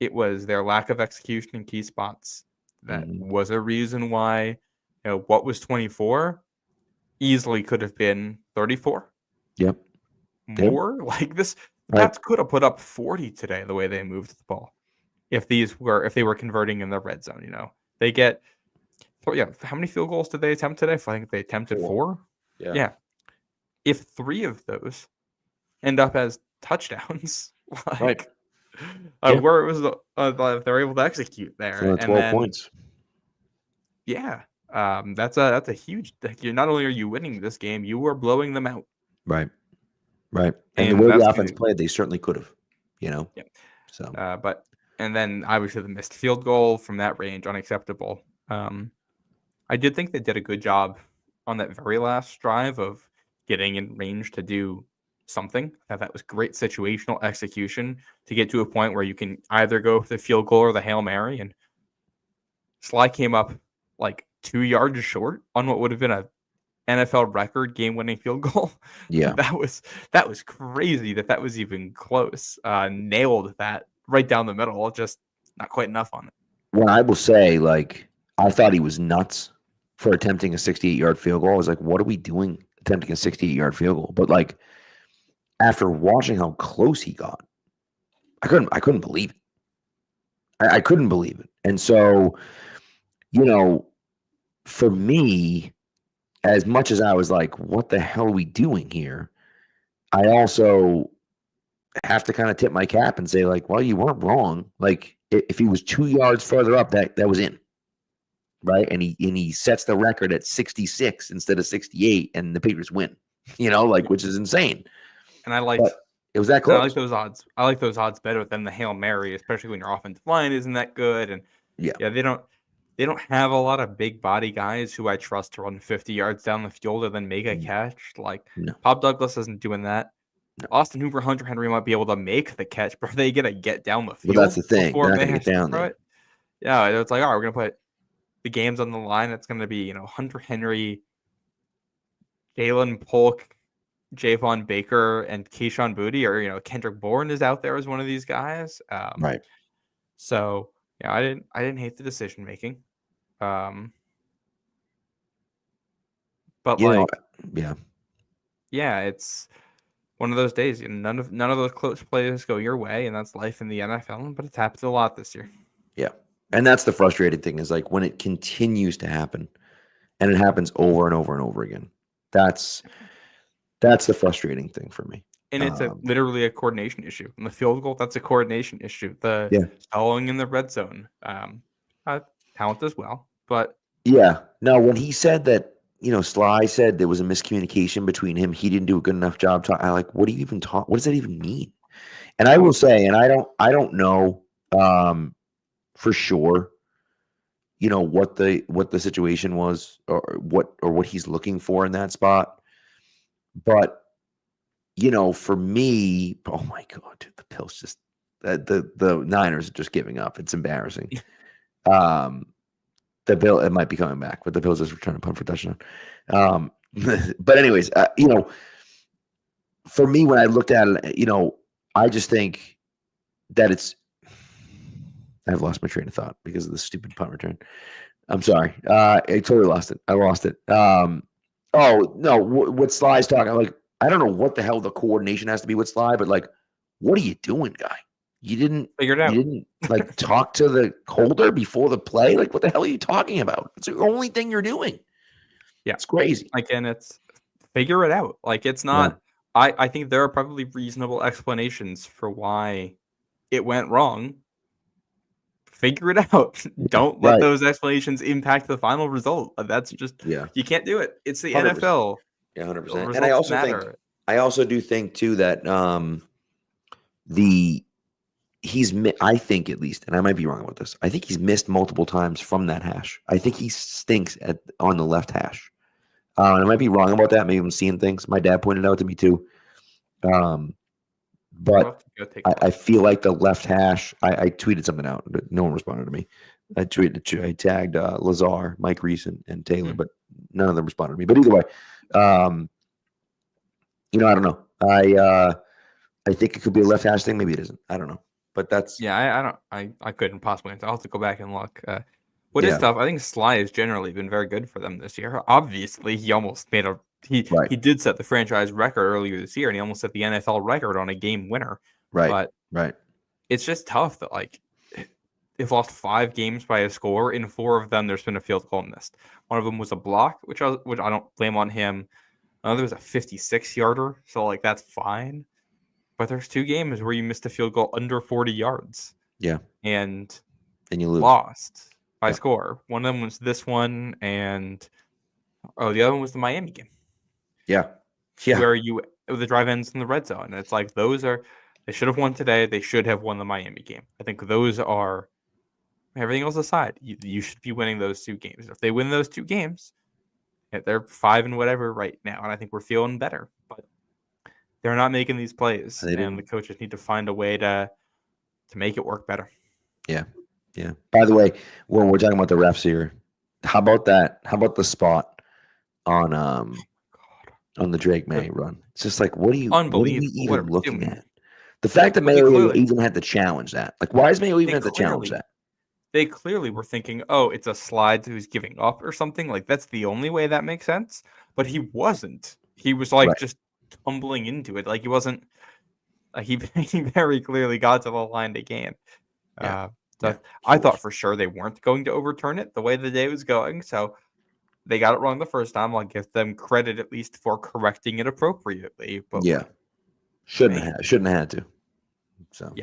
[SPEAKER 3] it was their lack of execution in key spots that was a reason why, what was 24 easily could have been 34.
[SPEAKER 2] Yep.
[SPEAKER 3] More like this. Pats could have put up 40 today the way they moved the ball. If they were converting in the red zone, they get. How many field goals did they attempt today? I think they attempted 4. Yeah. If 3 of those end up as touchdowns, where it was they're able to execute there,
[SPEAKER 2] and 12 points.
[SPEAKER 3] Yeah, that's a huge. You're not only are you winning this game, you are blowing them out.
[SPEAKER 2] Right. And the way the offense played, they certainly could have. Yeah. So,
[SPEAKER 3] and then obviously the missed field goal from that range, unacceptable. I did think they did a good job on that very last drive of getting in range to do something. That was great situational execution to get to a point where you can either go for the field goal or the Hail Mary. And Sly came up like 2 yards short on what would have been a NFL record game-winning field goal.
[SPEAKER 2] Yeah,
[SPEAKER 3] that was crazy that was even close. Nailed that right down the middle, just not quite enough on it.
[SPEAKER 2] Well, I will say, I thought he was nuts for attempting a 68-yard field goal. I was like, what are we doing attempting a 68-yard field goal? But after watching how close he got, I couldn't believe it. I couldn't believe it. And so, for me, as much as I was like, what the hell are we doing here? I also have to kind of tip my cap and say, well, you weren't wrong. If he was 2 yards further up, that was in. Right. And he sets the record at 66 instead of 68, and the Patriots win, which is insane.
[SPEAKER 3] And
[SPEAKER 2] it was that close.
[SPEAKER 3] I like those odds. I like those odds better than the Hail Mary, especially when your offensive line isn't that good. And they don't have a lot of big body guys who I trust to run 50 yards down the field and then make a catch.
[SPEAKER 2] No.
[SPEAKER 3] Bob Douglas isn't doing that. No. Austin Hooper, Hunter Henry might be able to make the catch, but are they gonna get down the field?
[SPEAKER 2] Well, that's the thing. They're not gonna get down there.
[SPEAKER 3] Yeah, it's like, all right, we're gonna put the game's on the line. It's gonna be, Hunter Henry, Jalen Polk, Javon Baker and Keyshawn Booty, or Kendrick Bourne is out there as one of these guys.
[SPEAKER 2] Right.
[SPEAKER 3] So yeah, I didn't hate the decision making. But
[SPEAKER 2] yeah,
[SPEAKER 3] it's one of those days. None of those close plays go your way, and that's life in the NFL. But it's happened a lot this year.
[SPEAKER 2] Yeah. And that's the frustrating thing is like when it continues to happen and it happens over and over and over again. That's the frustrating thing for me.
[SPEAKER 3] And it's literally a coordination issue. And the field goal, that's a coordination issue. The following in the red zone, talent as well. But
[SPEAKER 2] yeah. Now, when he said that, Sly said there was a miscommunication between him, he didn't do a good enough job. I like, what do you even talk? What does that even mean? And I will say, and I don't know for sure, what the situation was or what he's looking for in that spot. But for me, oh my God, dude, the Bills just the Niners are just giving up. It's embarrassing. The Bill, it might be coming back, but the Bills is trying to punt for touchdown. But anyways, for me, when I looked at it, I just think that I've lost my train of thought because of the stupid punt return. I'm sorry. I totally lost it. I lost it. Oh no, what Sly's talking like, I don't know what the hell the coordination has to be with Sly, but like, what are you doing, guy? You didn't
[SPEAKER 3] figure it out.
[SPEAKER 2] You didn't like talk to the holder before the play. Like, what the hell are you talking about? It's the only thing you're doing.
[SPEAKER 3] Yeah,
[SPEAKER 2] it's crazy.
[SPEAKER 3] Again, it's figure it out. Like, it's not. Yeah. I think there are probably reasonable explanations for why it went wrong. Figure it out. Don't let those explanations impact the final result. That's just you can't do it. It's the 100%. NFL.
[SPEAKER 2] Yeah, 100%. And I also do think too that I think at least, and I might be wrong about this, I think he's missed multiple times from that hash. I think he stinks on the left hash. I might be wrong about that. Maybe I'm seeing things. My dad pointed out to me too. But I feel like the left hash, I tweeted something out, but no one responded to me. I tagged Lazar, Mike Reese, and Taylor, but none of them responded to me. But either way, I don't know. I think it could be a left hash thing. Maybe it isn't. I don't know. But that's
[SPEAKER 3] I couldn't possibly answer. I'll have to go back and look. What is tough? I think Sly has generally been very good for them this year. Obviously, he almost made he did set the franchise record earlier this year, and he almost set the NFL record on a game winner.
[SPEAKER 2] Right.
[SPEAKER 3] But it's just tough that they've lost 5 games by a score. In 4 of them, there's been a field goal missed. One of them was a block, which I don't blame on him. Another was a 56-yarder, so that's fine. But there's 2 games where you missed a field goal under 40 yards.
[SPEAKER 2] Yeah.
[SPEAKER 3] And
[SPEAKER 2] you lose.
[SPEAKER 3] Lost by score. One of them was this one, and the other one was the Miami game.
[SPEAKER 2] Yeah.
[SPEAKER 3] Where the drive ends in the red zone. And it's like they should have won today. They should have won the Miami game. I think those are, everything else aside, you should be winning those 2 games. If they win those 2 games, they're 5 and whatever right now, and I think we're feeling better. But they're not making these plays, and the coaches need to find a way to make it work better.
[SPEAKER 2] Yeah. Yeah. By the way, when we're talking about the refs here, how about that? How about the spot on the Drake May run? It's just like, what are we even looking at? The fact that Mayo even had to challenge that. Like, why does Mayo even have to challenge that?
[SPEAKER 3] They clearly were thinking, oh, it's a slide who's giving up or something. Like, that's the only way that makes sense. But he wasn't. He was just tumbling into it. Like, he wasn't. He very clearly got to the line to gain. I thought for sure they weren't going to overturn it the way the day was going. So they got it wrong the first time. I'll give them credit at least for correcting it appropriately. But
[SPEAKER 2] shouldn't have had to. So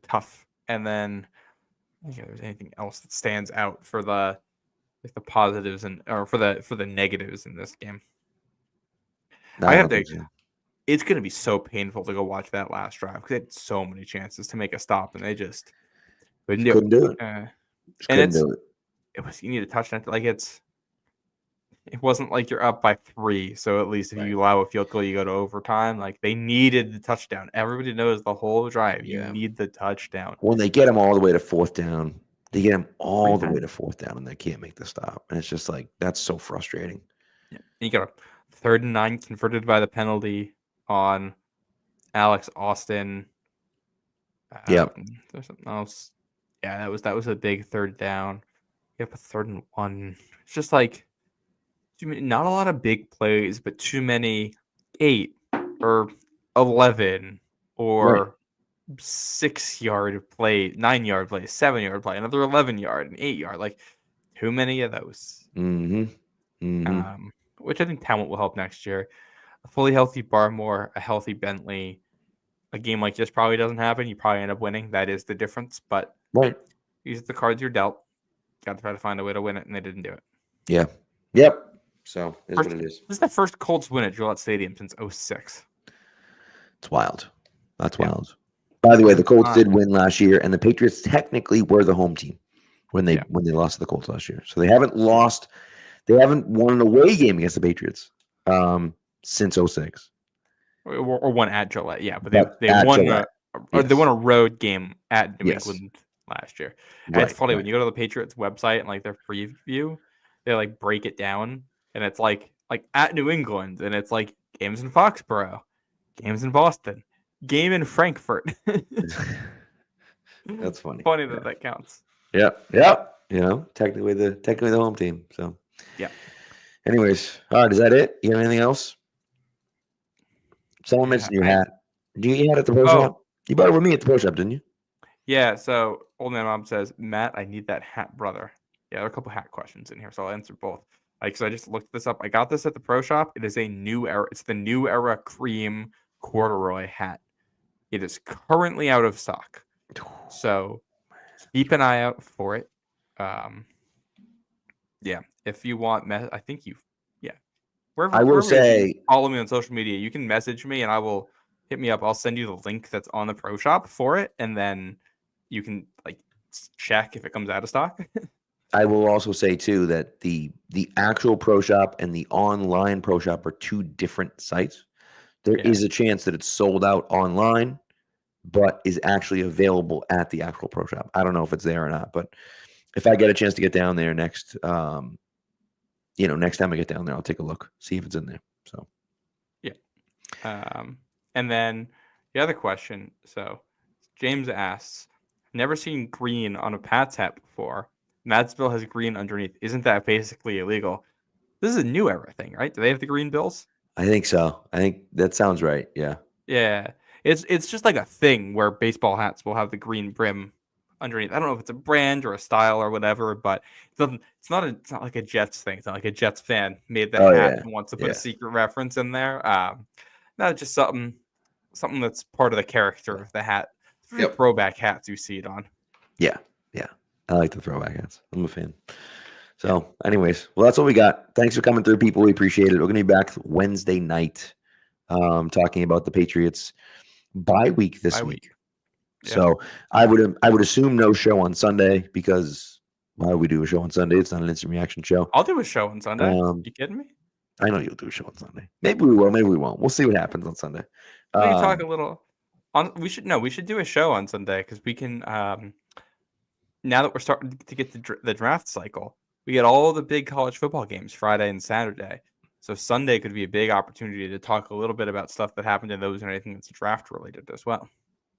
[SPEAKER 3] tough. And then I don't think there's anything else that stands out for the positives or for the negatives in this game. It's going to be so painful to go watch that last drive because they had so many chances to make a stop and they just couldn't do it. It was, you need a touchdown. It wasn't like you're up by 3. So at least if you allow a field goal, you go to overtime. Like, they needed the touchdown. Everybody knows the whole drive. You need the touchdown.
[SPEAKER 2] When they get them all the way to 4th down, they get them all the way to 4th down and they can't make the stop. And it's just like, that's so frustrating.
[SPEAKER 3] Yeah. You got to 3rd and 9 converted by the penalty on Alex Austin.
[SPEAKER 2] Yep.
[SPEAKER 3] There's something else. Yeah, that was a big 3rd down. Yep, a 3rd and 1. It's just like not a lot of big plays, but too many 8 or 11 or 6-yard play, 9-yard play, 7-yard play, another 11-yard, and 8-yard. Like too many of those. Which I think talent will help next year. A fully healthy Barmore, a healthy Bentley. A game like this probably doesn't happen. You probably end up winning. That is the difference. But these are the cards you're dealt. Got to try to find a way to win it, and they didn't do it.
[SPEAKER 2] Yeah. Yep. So is what it is.
[SPEAKER 3] This is the first Colts win at Gillette Stadium since 2006.
[SPEAKER 2] It's wild. That's wild. By the way, the Colts did win last year, and the Patriots technically were the home team when they lost to the Colts last year. So they haven't lost. They haven't won an away game against the Patriots since 2006.
[SPEAKER 3] Or one at Gillette, yeah, but they won they won a road game at New England last year. And it's funny when you go to the Patriots website and like their preview, they like break it down, and it's like at New England, and it's like games in Foxborough, games in Boston, game in Frankfurt.
[SPEAKER 2] That's funny.
[SPEAKER 3] Funny that counts.
[SPEAKER 2] Yep. You know, technically the home team. So
[SPEAKER 3] yeah.
[SPEAKER 2] Anyways, all right, is that it? You have anything else? Someone mentioned your hat. Do you hat at the pro shop? You bought it with me at the pro shop, didn't you?
[SPEAKER 3] Yeah. So old man mom says, Matt, I need that hat, brother. Yeah, there are a couple hat questions in here, so I'll answer both. So I just looked this up. I got this at the pro shop. It is a new era. It's the new era cream corduroy hat. It is currently out of stock. So keep an eye out for it. Yeah, if you want, I think you.
[SPEAKER 2] I will say,
[SPEAKER 3] follow me on social media. You can message me, and I will hit me up. I'll send you the link that's on the pro shop for it, and then you can check if it comes out of stock.
[SPEAKER 2] I will also say too that the actual pro shop and the online pro shop are two different sites. There is a chance that it's sold out online, but is actually available at the actual pro shop. I don't know if it's there or not, but if I get a chance to get down there next time I get down there, I'll take a look, see if it's in there. So,
[SPEAKER 3] and then the other question. So, James asks, "Never seen green on a Pats hat before. Mattsville has green underneath. Isn't that basically illegal?" This is a new era thing, right? Do they have the green bills?
[SPEAKER 2] I think so. I think that sounds right. Yeah.
[SPEAKER 3] Yeah. It's just like a thing where baseball hats will have the green brim underneath. I don't know if it's a brand or a style or whatever, but it's not like a Jets thing. It's not like a Jets fan made that hat and wants to put a secret reference in there. No, just something that's part of the character of the hat. Throwback hats you see it on.
[SPEAKER 2] Yeah. I like the throwback hats. I'm a fan. So, anyways, well, that's what we got. Thanks for coming through, people. We appreciate it. We're going to be back Wednesday night talking about the Patriots bye week this week. Yeah. So I would assume no show on Sunday, because why would we do a show on Sunday? It's not an instant reaction show.
[SPEAKER 3] I'll do a show on Sunday. You kidding me?
[SPEAKER 2] I know you'll do a show on Sunday. Maybe we will. Maybe we won't. We'll see what happens on Sunday.
[SPEAKER 3] We can talk a little. We should do a show on Sunday, because we can. Now that we're starting to get the draft cycle, we get all the big college football games Friday and Saturday. So Sunday could be a big opportunity to talk a little bit about stuff that happened in those and anything that's draft related as well.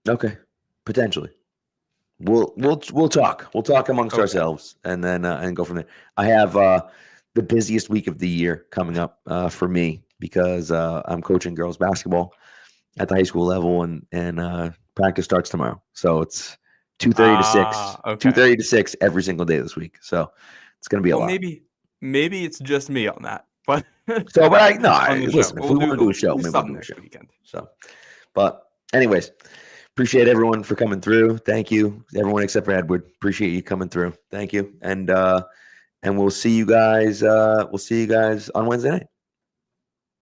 [SPEAKER 2] Okay, potentially. We'll talk. We'll talk amongst ourselves, and then and go from there. I have the busiest week of the year coming up for me, because I'm coaching girls basketball at the high school level, and practice starts tomorrow. So it's 2:30 to 6. 2:30 to 6 every single day this week. So it's going to be a lot.
[SPEAKER 3] Maybe it's just me on that, but
[SPEAKER 2] listen, if we want to do a show, maybe we'll do a show weekend. So, but anyways, appreciate everyone for coming through. Thank you, everyone except for Edward. Appreciate you coming through. Thank you, and we'll see you guys. We'll see you guys on Wednesday night.